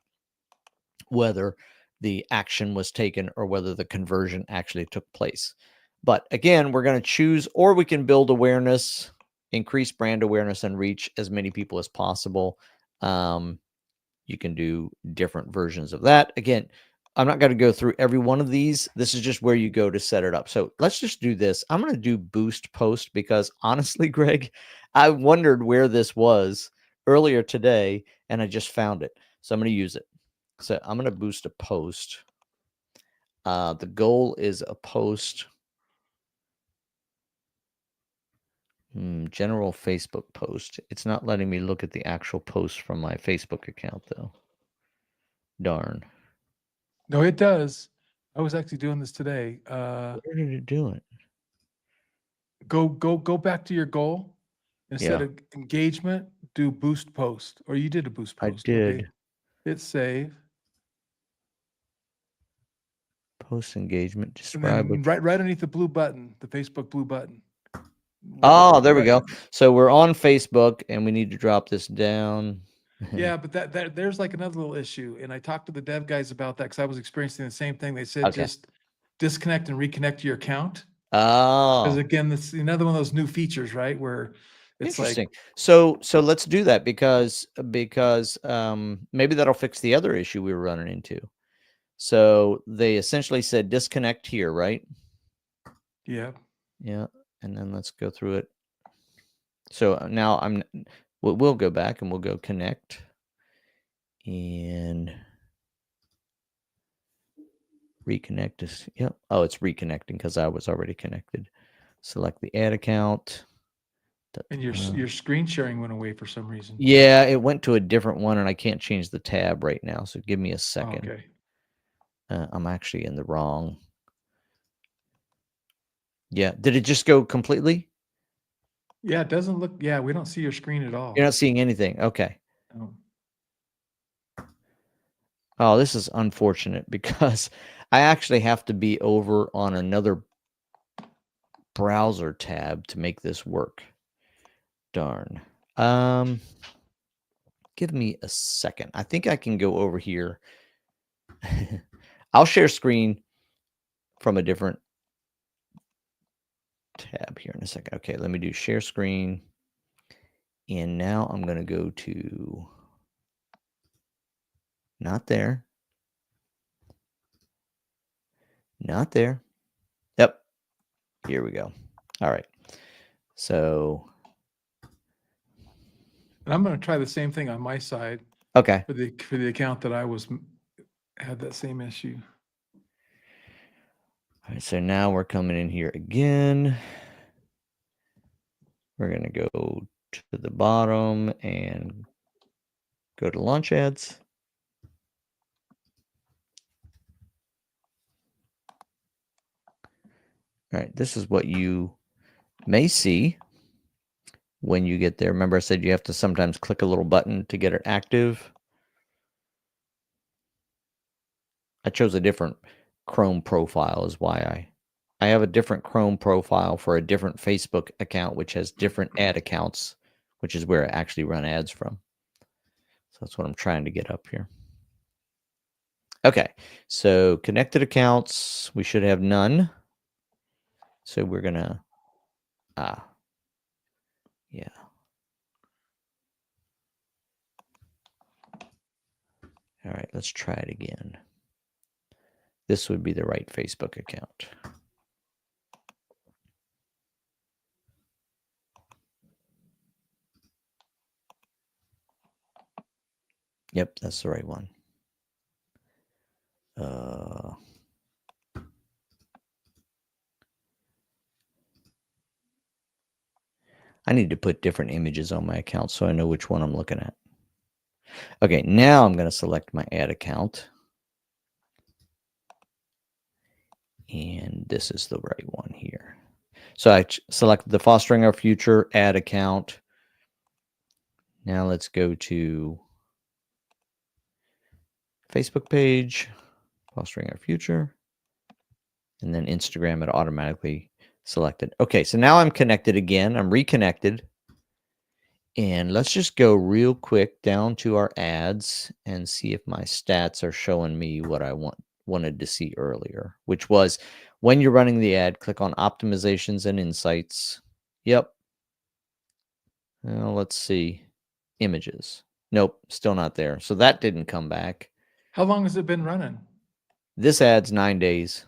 whether the action was taken or whether the conversion actually took place. But again, we're going to choose, or we can build awareness, increase brand awareness, and reach as many people as possible. You can do different versions of that. Again, I'm not going to go through every one of these. This is just where you go to set it up. So let's just do this. I'm going to do boost post because honestly, Greg, I wondered where this was earlier today and I just found it. So I'm going to use it. So I'm going to boost a post. The goal is a post. General Facebook post. It's not letting me look at the actual post from my Facebook account though. Darn. No, it does. I was actually doing this today. Where did it do it? Go back to your goal. Instead of engagement, do boost post. Or you did a boost post. I did. Okay. Hit save. Post engagement. And Describe. then right underneath the blue button, the Facebook blue button. Oh, there we go. So we're on Facebook and we need to drop this down. Yeah, but there's like another little issue. And I talked to the dev guys about that because I was experiencing the same thing. They said just disconnect and reconnect to your account. Because Oh, again, this is another one of those new features, right? Where it's interesting. like, So let's do that because maybe that'll fix the other issue we were running into. So they essentially said disconnect here, right? yeah. Yeah, and then let's go through it. So now we'll go back and we'll go connect, and reconnect is, yep. Oh, it's reconnecting because I was already connected. Select the ad account. And your screen sharing went away for some reason. Yeah, it went to a different one, and I can't change the tab right now. So give me a second. Okay. I'm actually in the wrong. Yeah, did it just go completely? Yeah, it doesn't look. Yeah, we don't see your screen at all. You're not seeing anything. Okay. No. Oh, this is unfortunate because I actually have to be over on another browser tab to make this work. Darn. Give me a second. I think I can go over here. I'll share screen from a different tab here in a second. Okay, let me do share screen. And now I'm going to go to not there. Not there. Yep. Here we go. All right. So. And I'm going to try the same thing on my side. Okay. For the account that I had that same issue. All right. So now we're coming in here again. We're going to go to the bottom and go to launch ads. All right, this is what you may see when you get there. Remember I said you have to sometimes click a little button to get it active. I chose a different Chrome profile is why I have a different Chrome profile for a different Facebook account, which has different ad accounts, which is where I actually run ads from. So that's what I'm trying to get up here. Okay, so connected accounts, we should have none. So we're gonna, yeah. All right, let's try it again. This would be the right Facebook account. Yep, that's the right one. I need to put different images on my account so I know which one I'm looking at. Okay, now I'm going to select my ad account. And this is the right one here. So I selected the Fostering Our Future ad account. Now let's go to Facebook page, Fostering Our Future, and then Instagram, it automatically selected. Okay, so now I'm connected again. I'm reconnected. And let's just go real quick down to our ads and see if my stats are showing me what I wanted to see earlier, which was when you're running the ad, click on optimizations and insights. Yep. Now let's see. Images. Nope, still not there. So that didn't come back. How long has it been running? This ad's 9 days.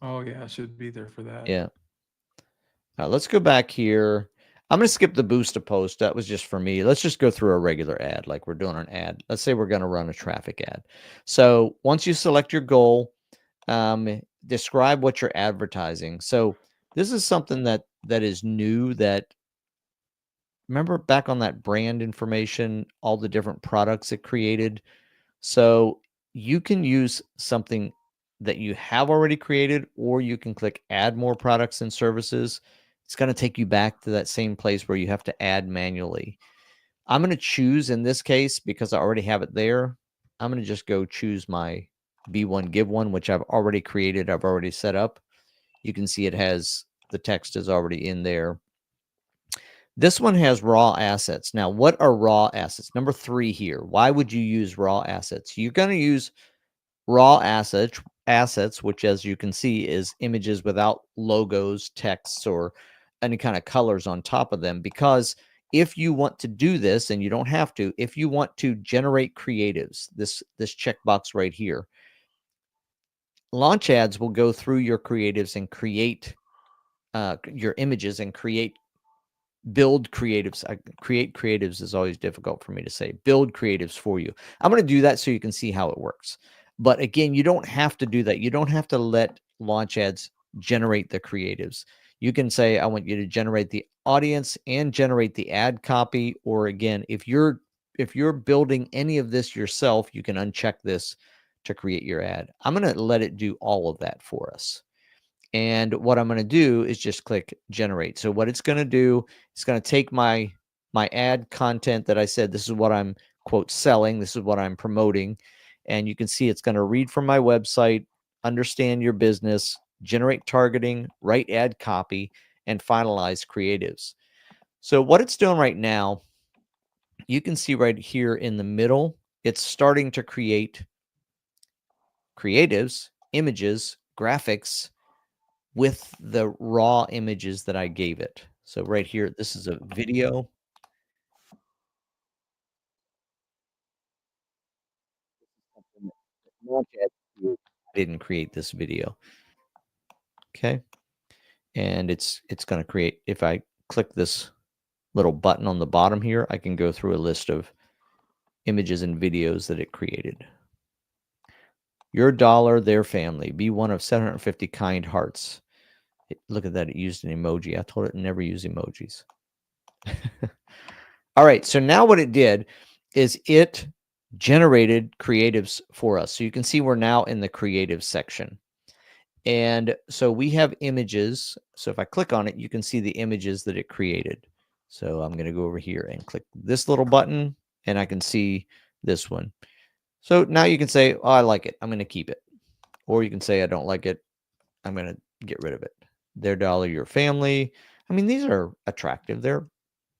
Oh yeah, it should be there for that. Yeah. Let's go back here. I'm going to skip the boost to post. That was just for me. Let's just go through a regular ad like we're doing an ad. Let's say we're going to run a traffic ad. So once you select your goal, describe what you're advertising. So this is something that is new that, remember back on that brand information, all the different products it created. So you can use something that you have already created, or you can click add more products and services. It's going to take you back to that same place where you have to add manually. I'm going to choose in this case, because I already have it there, I'm going to just go choose my Be One, Give One, which I've already created. I've already set up. You can see it has, the text is already in there. This one has raw assets. Now, what are raw assets? Number 3 here. Why would you use raw assets? You're going to use raw assets assets, which as you can see is images without logos, texts, or any kind of colors on top of them. Because if you want to do this, and you don't have to, if you want to generate creatives, this checkbox right here, Launch Ads will go through your creatives and create your images and build creatives. Create creatives is always difficult for me to say. Build creatives for you. I'm going to do that so you can see how it works. But again, you don't have to do that. You don't have to let Launch Ads generate the creatives. You can say, I want you to generate the audience and generate the ad copy. Or again, if you're building any of this yourself, you can uncheck this to create your ad. I'm going to let it do all of that for us. And what I'm going to do is just click generate. So what it's going to do, it's going to take my ad content that I said, this is what I'm quote selling, this is what I'm promoting. And you can see it's going to read from my website, understand your business, generate targeting, write ad copy, and finalize creatives. So what it's doing right now, you can see right here in the middle, it's starting to create creatives, images, graphics with the raw images that I gave it. So right here, this is a video. I didn't create this video. Okay. And it's going to create, if I click this little button on the bottom here, I can go through a list of images and videos that it created. Your dollar, their family. Be one of 750 kind hearts. Look at that. It used an emoji. I told it never use emojis. All right. So now what it did is it generated creatives for us. So you can see we're now in the creative section. And so we have images. So if I click on it, you can see the images that it created. So I'm going to go over here and click this little button, and I can see this one. So now you can say, oh, I like it, I'm going to keep it. Or you can say, I don't like it, I'm going to get rid of it. Their dollar, your family. I mean, these are attractive. They're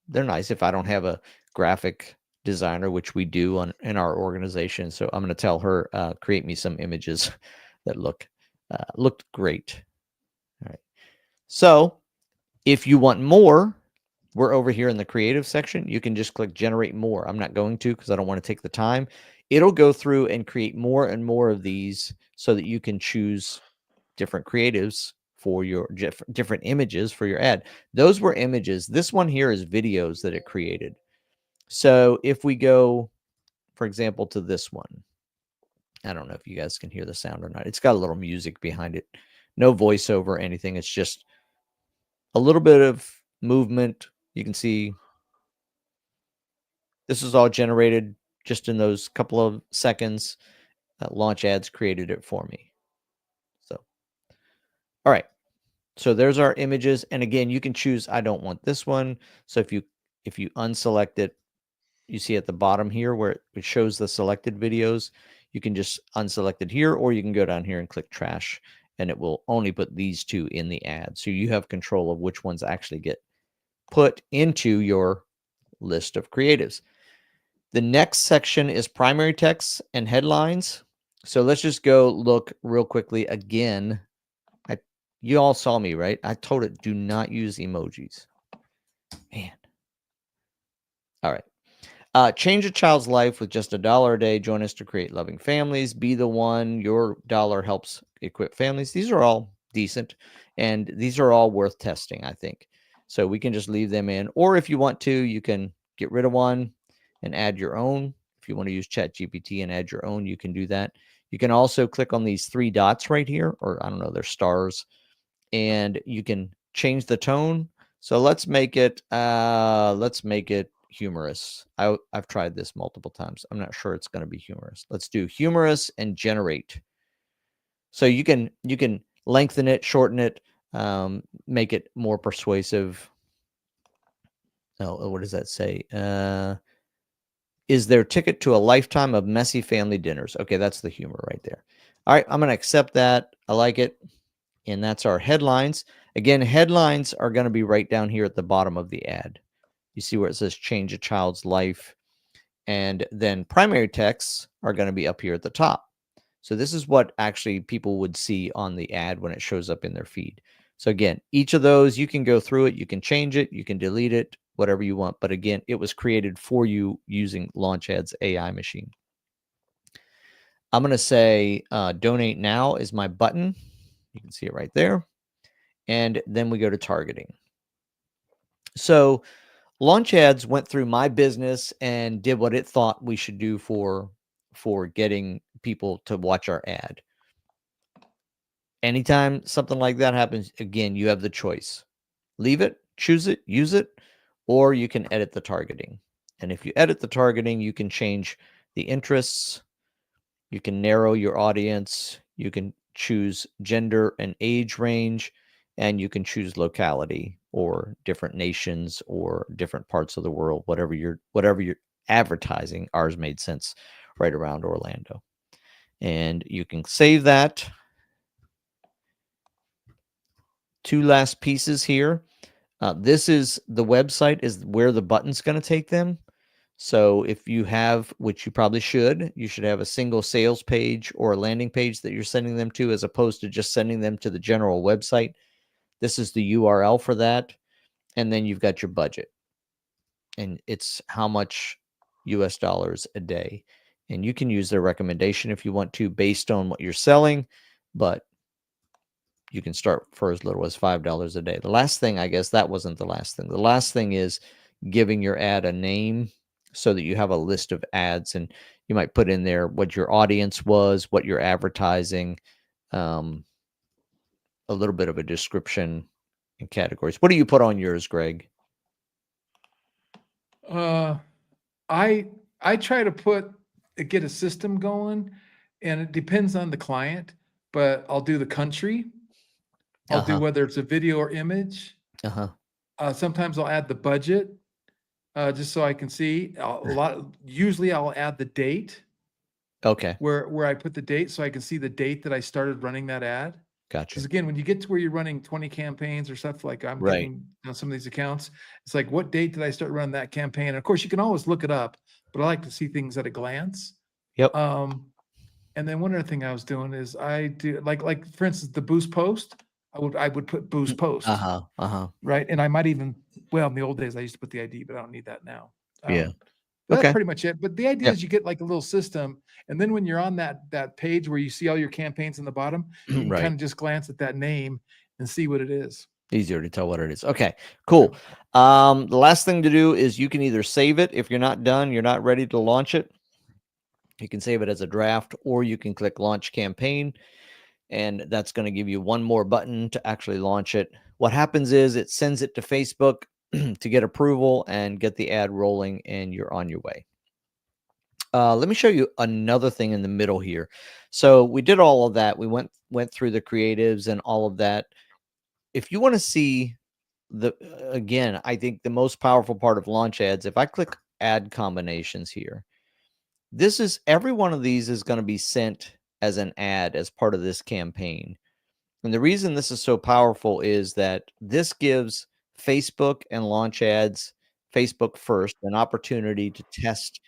nice. If I don't have a graphic designer, which we do in our organization, so I'm going to tell her, create me some images that looked great. All right. So if you want more, we're over here in the creative section. You can just click generate more. I'm not going to because I don't want to take the time. It'll go through and create more and more of these so that you can choose different creatives for your different images for your ad. Those were images. This one here is videos that it created. So if we go, for example, to this one, I don't know if you guys can hear the sound or not. It's got a little music behind it. No voiceover or anything. It's just a little bit of movement. You can see this is all generated just in those couple of seconds. Launch Ads created it for me. So, all right. So there's our images. And again, you can choose, I don't want this one. So if you unselect it, you see at the bottom here where it shows the selected videos, you can just unselect it here, or you can go down here and click trash, and it will only put these two in the ad. So you have control of which ones actually get put into your list of creatives. The next section is primary text and headlines. So let's just go look real quickly again. You all saw me, right? I told it, do not use emojis. Man. All right. Change a child's life with just $1 a day. Join us to create loving families. Be the one. Your dollar helps equip families. These are all decent, and these are all worth testing, I think. So we can just leave them in. Or if you want to, you can get rid of one and add your own. If you want to use ChatGPT and add your own, you can do that. You can also click on these 3 dots right here, or I don't know, they're stars, and you can change the tone. So let's make it humorous. I've tried this multiple times. I'm not sure it's going to be humorous. Let's do humorous and generate. So you can lengthen it, shorten it, make it more persuasive. Oh, what does that say? Is their ticket to a lifetime of messy family dinners? Okay, that's the humor right there. All right, I'm going to accept that. I like it. And that's our headlines. Again, headlines are going to be right down here at the bottom of the ad. You see where it says change a child's life. And then primary texts are going to be up here at the top. So this is what actually people would see on the ad when it shows up in their feed. So again, each of those, you can go through it, you can change it, you can delete it, whatever you want. But again, it was created for you using LaunchAd's AI machine. I'm going to say donate now is my button. You can see it right there. And then we go to targeting. So LaunchAds went through my business and did what it thought we should do for getting people to watch our ad. Anytime something like that happens, again, you have the choice. Leave it, choose it, use it, or you can edit the targeting. And if you edit the targeting, you can change the interests, you can narrow your audience, you can choose gender and age range, and you can choose locality or different nations or different parts of the world, whatever you're advertising. Ours made sense right around Orlando. And you can save that. Two last pieces here. This is the website is where the button's going to take them. So if you have, which you probably should, you should have a single sales page or a landing page that you're sending them to, as opposed to just sending them to the general website. This is the URL for that. And then you've got your budget. And it's how much US dollars a day. And you can use their recommendation if you want to, based on what you're selling, but you can start for as little as $5 a day. The last thing, I guess that wasn't the last thing. The last thing is giving your ad a name so that you have a list of ads, and you might put in there what your audience was, what you're advertising, a little bit of a description and categories. What do you put on yours, Greg? I try to get a system going, and it depends on the client, but I'll do the country. I'll do whether it's a video or image. Sometimes I'll add the budget, just so I can see. Usually I'll add the date. Okay. Where I put the date, so I can see the date that I started running that ad. Gotcha. Because again, when you get to where you're running 20 campaigns or stuff like I'm Right. getting on some of these accounts, it's like, what date did I start running that campaign? And of course, you can always look it up, but I like to see things at a glance. Yep. And then one other thing I was doing is I do like for instance, the boost post. I would put boost post. Right. And I might even, well, in the old days I used to put the ID, but I don't need that now. Yeah. But Okay. that's pretty much it. But the idea Yep. is you get like a little system, and then when you're on that page where you see all your campaigns in the bottom, you can Right. kind of just glance at that name and see what it is. Easier to tell what it is. Okay, cool. The last thing to do is you can either save it if you're not done, you're not ready to launch it. You can save it as a draft, or you can click launch campaign, and that's going to give you one more button to actually launch it. What happens is it sends it to Facebook to get approval and get the ad rolling, and you're on your way. Let me show you another thing in the middle here. So we did all of that. We went through the creatives and all of that. If you want to see again, I think the most powerful part of LaunchAds, if I click ad combinations here, every one of these is going to be sent as an ad as part of this campaign. And the reason this is so powerful is that this gives Facebook and LaunchAds, Facebook first, an opportunity to test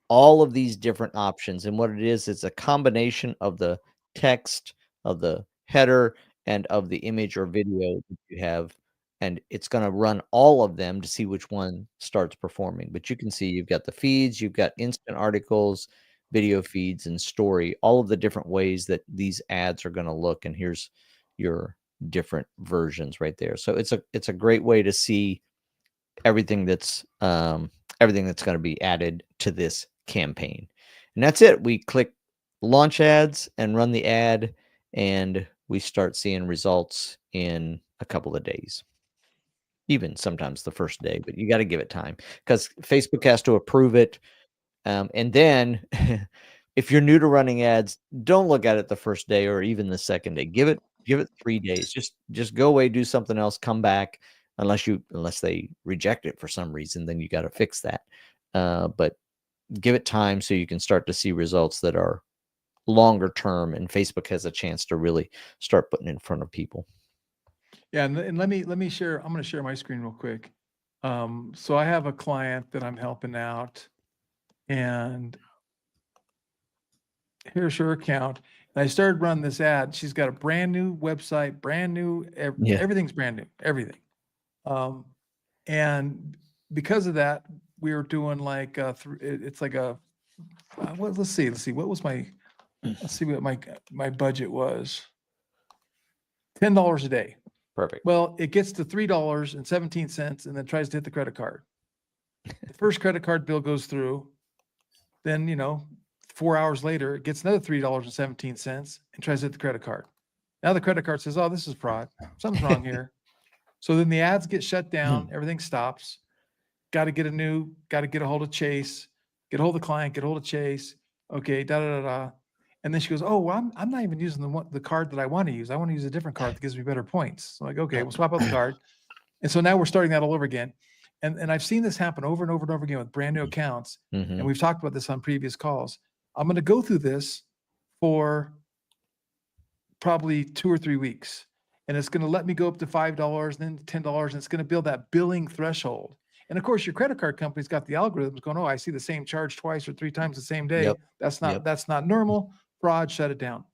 all of these different options. And what it is, it's a combination of the text, of the header, and of the image or video that you have. And it's going to run all of them to see which one starts performing. But you can see you've got the feeds, you've got instant articles, video feeds, and story, all of the different ways that these ads are going to look. And here's your different versions right there. So it's a great way to see everything that's going to be added to this campaign. And that's it. We click launch ads and run the ad, and we start seeing results in a couple of days, even sometimes the first day, but you got to give it time because Facebook has to approve it. And then if you're new to running ads, don't look at it the first day or even the second day. Give it 3 days. Just go away, do something else, come back. Unless they reject it for some reason, then you got to fix that. But give it time so you can start to see results that are longer term, and Facebook has a chance to really start putting in front of people. Yeah, and let me share. I'm going to share my screen real quick. So I have a client that I'm helping out, and here's her account. And I started running this ad. She's got a brand new website, brand new, Yeah. everything's brand new, everything. And because of that, we were doing like, it's like a, let's see, what was let's see what my budget was. $10 a day. Perfect. Well, it gets to $3.17 and then tries to hit the credit card. The first credit card bill goes through. Then, 4 hours later, it gets another $3.17 and tries to hit the credit card. Now the credit card says, oh, this is fraud. Something's wrong here. So then the ads get shut down. Everything stops. Got to get a hold of Chase, get a hold of the client, get a hold of Chase. Okay, da-da-da-da. And then she goes, oh, well, I'm not even using the card that I want to use. I want to use a different card that gives me better points. So I'm like, okay, we'll swap out the card. And so now we're starting that all over again. And I've seen this happen over and over and over again with brand new accounts. And we've talked about this on previous calls. I'm going to go through this for probably 2 or 3 weeks. And it's going to let me go up to $5, then $10, and it's going to build that billing threshold. And of course, your credit card company's got the algorithms going, oh, I see the same charge twice or 3 times the same day. Yep. That's not normal. Fraud, shut it down.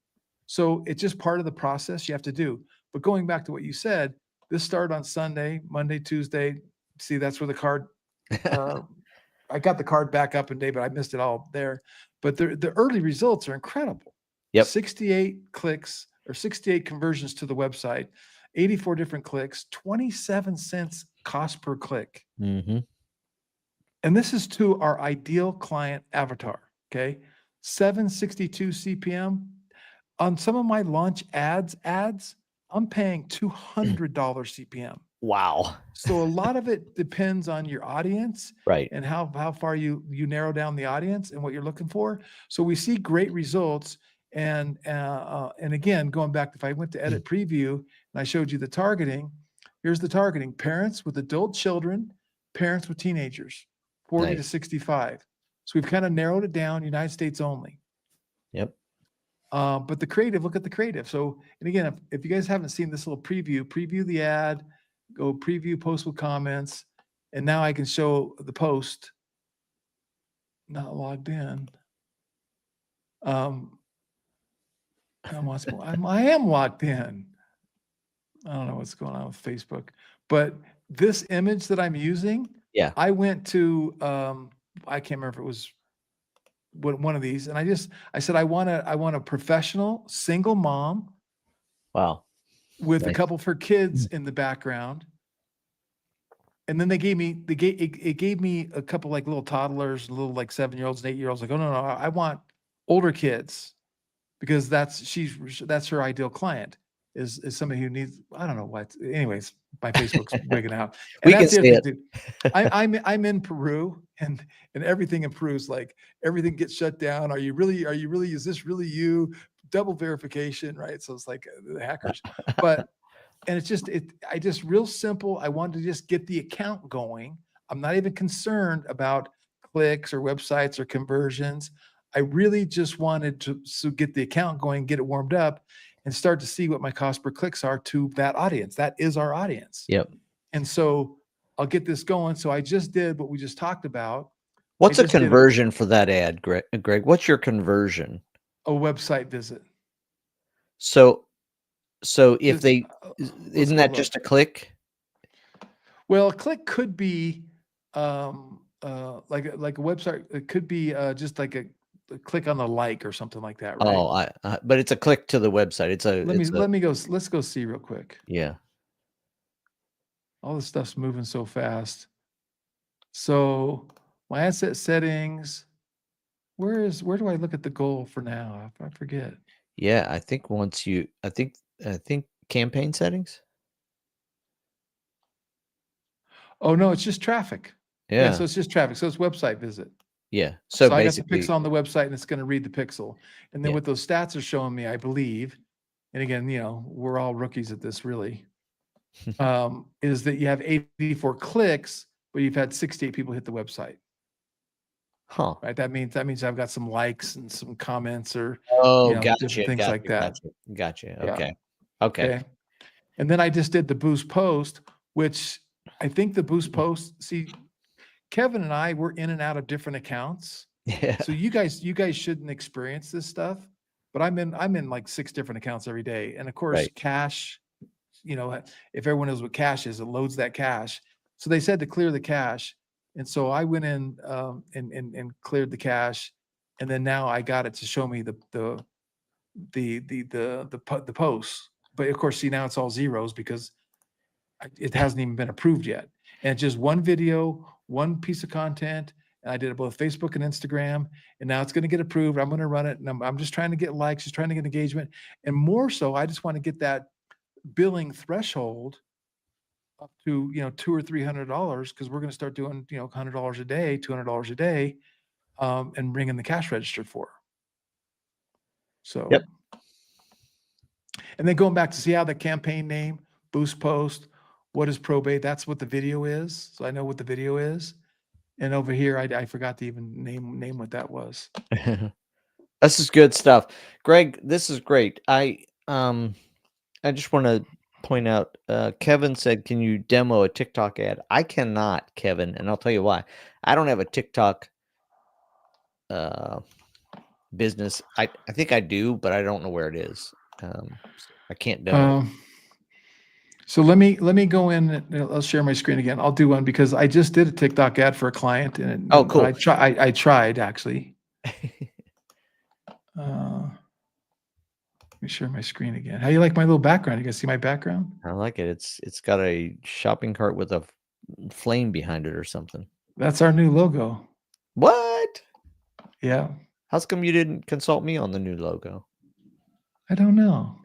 So it's just part of the process you have to do. But going back to what you said, this started on Sunday, Monday, Tuesday. See, that's where the card, I got the card back up in day, but I missed it all there. But the early results are incredible. Yep. 68 clicks or 68 conversions to the website, 84 different clicks, 27 cents cost per click. Mm-hmm. And this is to our ideal client avatar. Okay. 762 CPM on some of my launch ads, I'm paying $200 CPM. Wow. So a lot of it depends on your audience, Right. and how far you narrow down the audience and what you're looking for. So we see great results. And again, going back, if I went to edit preview and I showed you the targeting, here's the targeting: parents with adult children, parents with teenagers, 40 to 65. So we've kind of narrowed it down, United States only. Yep. But the creative, look at the creative. So, and again, if you guys haven't seen this little preview the ad, go preview, post with comments, and now I can show the post. Not logged in. I am logged in. I don't know what's going on with Facebook, but this image that I'm using, I went to, I can't remember if it was one of these, and I said, I want a professional single mom. Wow. With a couple of her kids in the background. And then it gave me a couple like little toddlers, little like 7-year-olds and 8-year-olds. Like, oh no, I want older kids, because that's her ideal client is somebody who needs, I don't know what. Anyways, my Facebook's wigging out. And We can see it. I'm in Peru, and everything in Peru is like everything gets shut down. Are you really, is this really you? Double verification, right? So it's like the hackers, and I just real simple. I wanted to just get the account going. I'm not even concerned about clicks or websites or conversions. I really just wanted to get the account going, get it warmed up, and start to see what my cost per clicks are to that audience. That is our audience. Yep. And so I'll get this going. So I just did what we just talked about. What's a conversion for that ad, Greg? What's your conversion? A website visit. So if they, isn't that just a click? Well, a click could be like a website. It could be just like a click on the like or something like that, right? Oh, but it's a click to the website. Let me go. Let's go see real quick. Yeah. All this stuff's moving so fast. So my ad set settings. Where do I look at the goal for now? I forget. Yeah, I think I think campaign settings. Oh no, it's just traffic. Yeah. So it's just traffic. So it's website visit. Yeah. So I got the pixel on the website, and it's going to read the pixel. And then what those stats are showing me, I believe, and again, we're all rookies at this, really, is that you have 84 clicks, but you've had 68 people hit the website. Huh. Right. That means I've got some likes and some comments or gotcha, things like that. Gotcha. Yeah. Okay. Okay. And then I just did the boost post, which I think the boost post, see, Kevin and I were in and out of different accounts. Yeah. So you guys shouldn't experience this stuff, but I'm in like 6 different accounts every day. And of course, Right. cache, if everyone knows what cache is, it loads that cache. So they said to clear the cache. And so I went in and cleared the cache. And then now I got it to show me the posts. But of course, see, now it's all zeros because it hasn't even been approved yet. And it's just one video, one piece of content. And I did it both Facebook and Instagram. And now it's going to get approved. I'm going to run it. And I'm just trying to get likes, just trying to get engagement. And more so, I just want to get that billing threshold up to, $200 or $300, because we're going to start doing, $100 a day, $200 a day, and bringing the cash register for. So, Yep. And then going back to see how the campaign name, boost post, what is probate? That's what the video is. So I know what the video is. And over here, I forgot to even name what that was. This is good stuff. Greg, this is great. I just want to point out, Kevin said, can you demo a TikTok ad? I cannot, Kevin, and I'll tell you why. I don't have a TikTok business. I think I do, but I don't know where it is. I can't demo. So let me go in and I'll share my screen again. I'll do one because I just did a TikTok ad for a client. And Oh, cool. I tried actually. Let me share my screen again. How you like my little background? You guys see my background? I like it. It's got a shopping cart with a flame behind it or something. That's our new logo. What? Yeah. How's come you didn't consult me on the new logo? I don't know.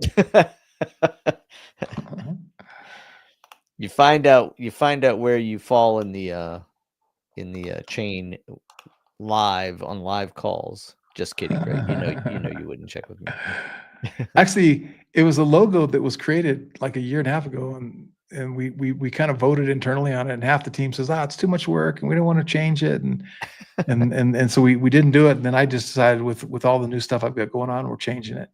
You find out where you fall in the chain on live calls. Just kidding, Greg. You know you wouldn't check with me. Actually, it was a logo that was created like a year and a half ago, and we kind of voted internally on it, and half the team says, it's too much work and we don't want to change it, and so we didn't do it. And then I just decided with all the new stuff I've got going on, we're changing it.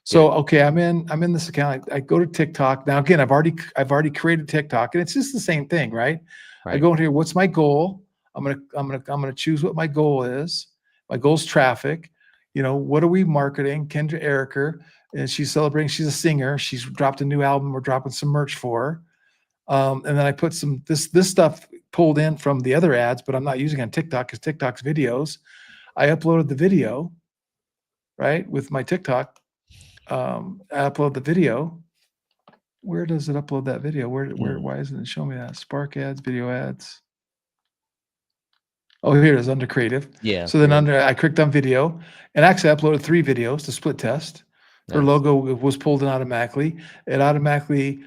So okay, I'm in this account. I go to TikTok. Now again, I've already created TikTok, and it's just the same thing, right? I go in here, what's my goal? I'm gonna choose what my goal is. My goal is traffic. What are we marketing? Kendra Ericker, and she's celebrating. She's a singer. She's dropped a new album. We're dropping some merch for her. And then I put some this stuff pulled in from the other ads, but I'm not using it on TikTok because TikTok's videos. I uploaded the video, right, with my TikTok. I upload the video. Where does it upload that video? Why isn't it showing me that? Spark ads, video ads. Oh, here it is under creative. Yeah. So then I clicked on video, and actually I uploaded 3 videos to split test. Her logo was pulled in automatically. It actually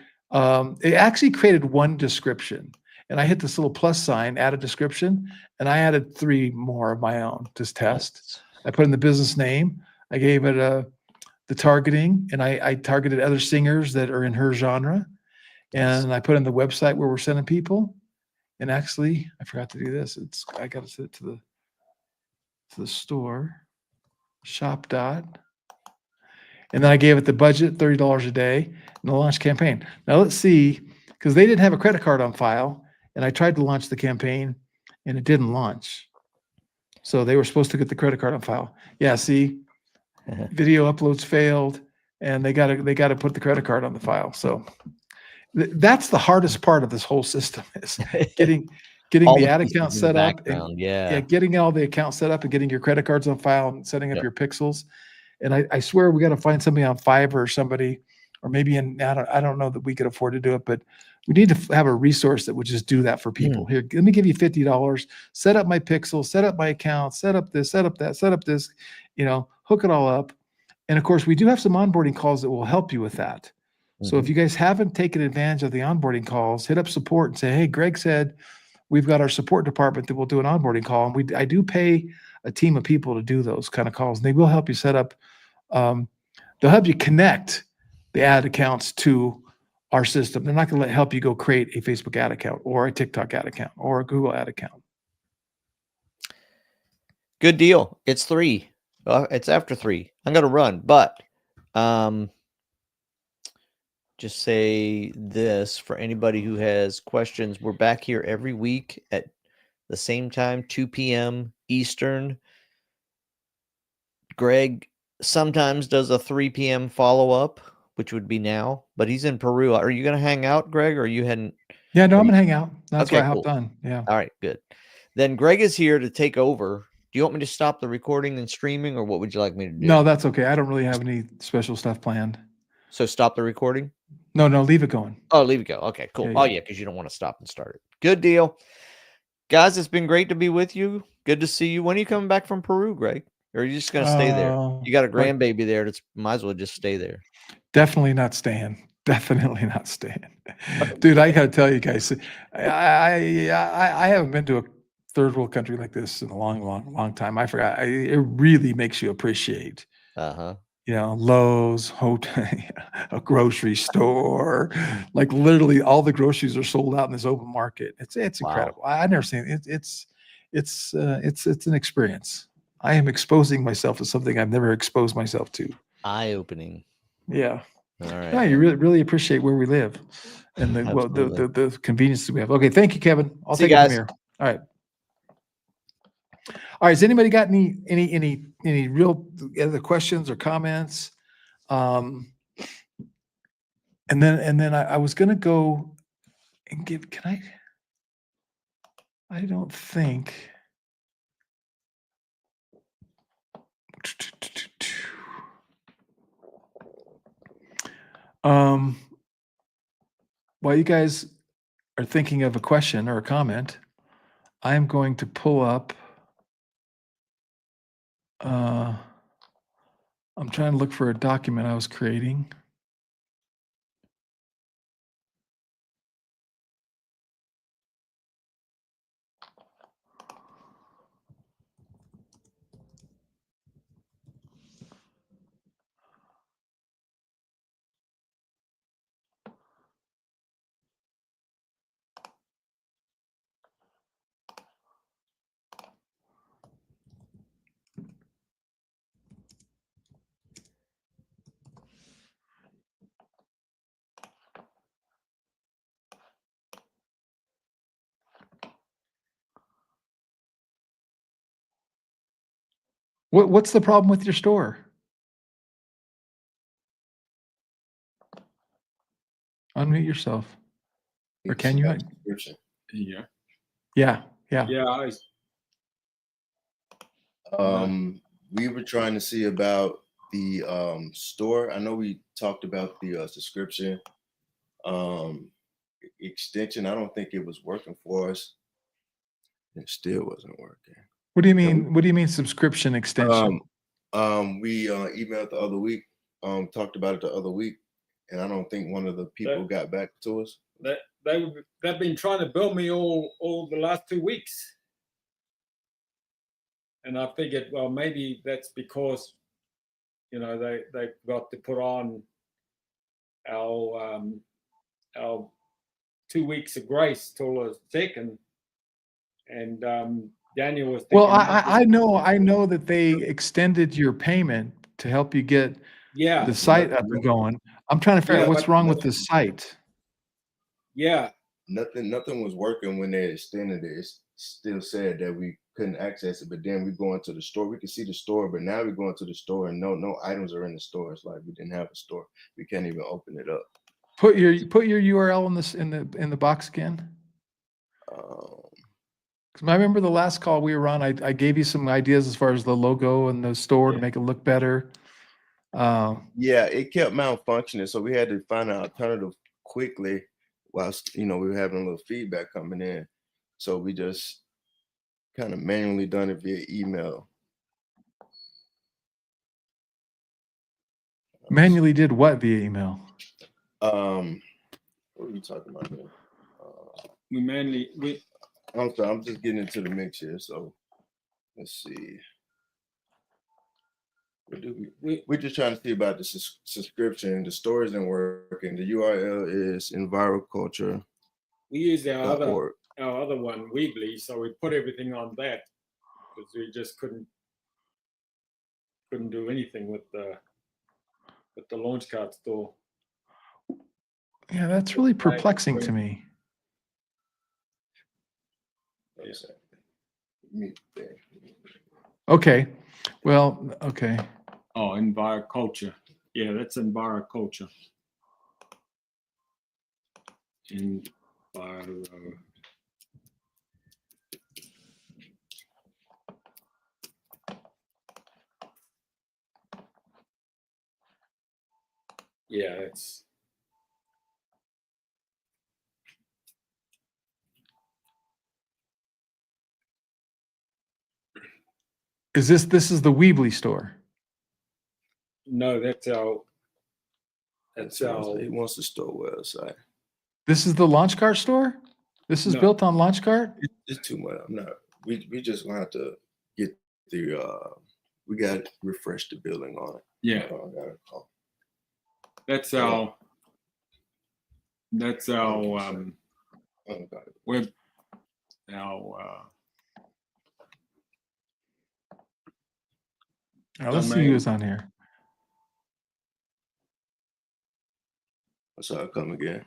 created one description, and I hit this little plus sign, add a description, and I added 3 more of my own to test. I put in the business name. I gave it the targeting, and I targeted other singers that are in her genre, and I put in the website where we're sending people. And actually, I forgot to do this. I got to send it to the store, shop dot. And then I gave it the budget, $30 a day, and the launch campaign. Now let's see, because they didn't have a credit card on file, and I tried to launch the campaign, and it didn't launch. So they were supposed to get the credit card on file. Yeah, see, video uploads failed, and they got to put the credit card on the file. So that's the hardest part of this whole system is getting the ad account set up. Getting all the accounts set up and getting your credit cards on file and setting up your pixels. And I swear we got to find somebody on Fiverr or somebody, or maybe I don't know that we could afford to do it, but we need to have a resource that would just do that for people. Here, let me give you $50, set up my pixel, set up my account, set up this, set up that, set up this, hook it all up. And of course, we do have some onboarding calls that will help you with that. So if you guys haven't taken advantage of the onboarding calls, hit up support and say, hey, Greg said we've got our support department that will do an onboarding call. And I do pay a team of people to do those kind of calls. And they will help you set up, they'll help you connect the ad accounts to our system. They're not going to help you go create a Facebook ad account or a TikTok ad account or a Google ad account. Good deal. It's 3. It's after 3. I'm going to run, but just say this for anybody who has questions. We're back here every week at the same time, 2 p.m. Eastern. Greg sometimes does a 3 p.m. follow up, which would be now, but he's in Peru. Are you going to hang out, Greg, or are you heading? Yeah, no, are I'm you- gonna hang out. That's why Okay, I hopped cool. on. Yeah. All right, good. Then Greg is here to take over. Do you want me to stop the recording and streaming, or what would you like me to do? No, that's okay. I don't really have any special stuff planned. So stop the recording? No, leave it going. Oh, leave it go. Okay, cool. Yeah, Oh, yeah. yeah, because you don't want to stop and start it. Good deal. Guys, it's been great to be with you. Good to see you. When are you coming back from Peru, Greg? Or are you just going to stay there? You got a like- grandbaby there. That's might as well just stay there. Definitely not staying. Definitely not staying. Dude, I gotta tell you guys, I haven't been to a third world country like this in a long time. I forgot. It really makes you appreciate, Uh-huh. Lowe's, hotel, a grocery store. Like literally all the groceries are sold out in this open market. It's incredible. I've never seen it. It's an experience. I am exposing myself to something I've never exposed myself to. Eye-opening. Yeah. All right. Yeah, you really appreciate where we live and the convenience that we have. Okay, thank you, Kevin. I'll See you take it from guys. here. All right. All right. Has anybody got any real other questions or comments? And then I was gonna go and give. I don't think. While you guys are thinking of a question or a comment, I'm going to pull up. I'm trying to look for a document I was creating. What's the problem with your store? Unmute yourself. Or can you? Yeah. Yeah. Yeah. We were trying to see about the store. I know we talked about the subscription extension. I don't think it was working for us. It still wasn't working. What do you mean? What do you mean subscription extension? We emailed the other week, talked about it the other week, and I don't think one of the people got back to us. They've been trying to bill me all the last 2 weeks. And I figured, well, maybe that's because, they got to put on our 2 weeks of grace till the second. And Daniel was thinking, Well, I know that they extended your payment to help you get the site up and going. I'm trying to figure out what's wrong with the site. Yeah. Nothing was working when they extended it. It still said that we couldn't access it, but then we go into the store. We could see the store, but now we go into the store and no items are in the store. It's like we didn't have a store. We can't even open it up. Put your URL in the box again. Because I remember the last call we were on, I gave you some ideas as far as the logo and the store to make it look better. Yeah, it kept malfunctioning, so we had to find an alternative quickly whilst we were having a little feedback coming in. So we just kind of manually done it via email. Manually did what via email? What are we talking about here? I'm sorry, I'm just getting into the mix here. So let's see. We're just trying to see about the subscription. The store isn't working. The URL is EnviroCulture. We use our other one, Weebly, so we put everything on that because we just couldn't do anything with the Launchcard store. Yeah, that's really perplexing to me. Okay. Well, okay. Oh, enviroculture. Yeah, that's enviroculture. Enviro. Yeah, it's. Is this is the Weebly store? No, that's our. That's our. He wants the store website. This is the Launch Cart store? This is No. built on Launch Cart? It's too much. I'm not. We just gonna have to get the. We got to refresh the building on it. Yeah. I gotta call. That's our. That's our web. Our. Now, let's see who's on here. So I'll come again.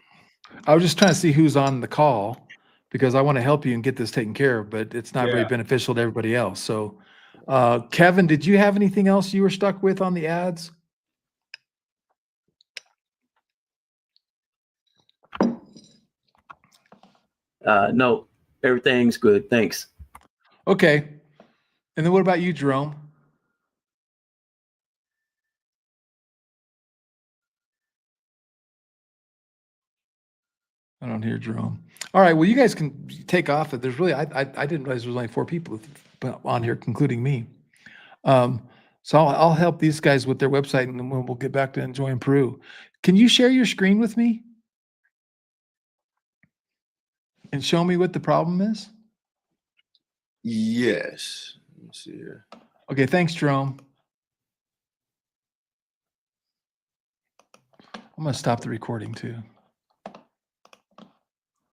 I was just trying to see who's on the call because I want to help you and get this taken care of, but it's not very Yeah. beneficial to everybody else. So, Kevin, did you have anything else you were stuck with on the ads? No, everything's good. Thanks. Okay. And then what about you, Jerome? I don't hear Jerome. All right. Well, you guys can take off. There's really, I didn't realize there was only 4 people on here, including me. So I'll help these guys with their website, and then we'll get back to enjoying Peru. Can you share your screen with me and show me what the problem is? Yes. Let me see here. Okay. Thanks, Jerome. I'm going to stop the recording too.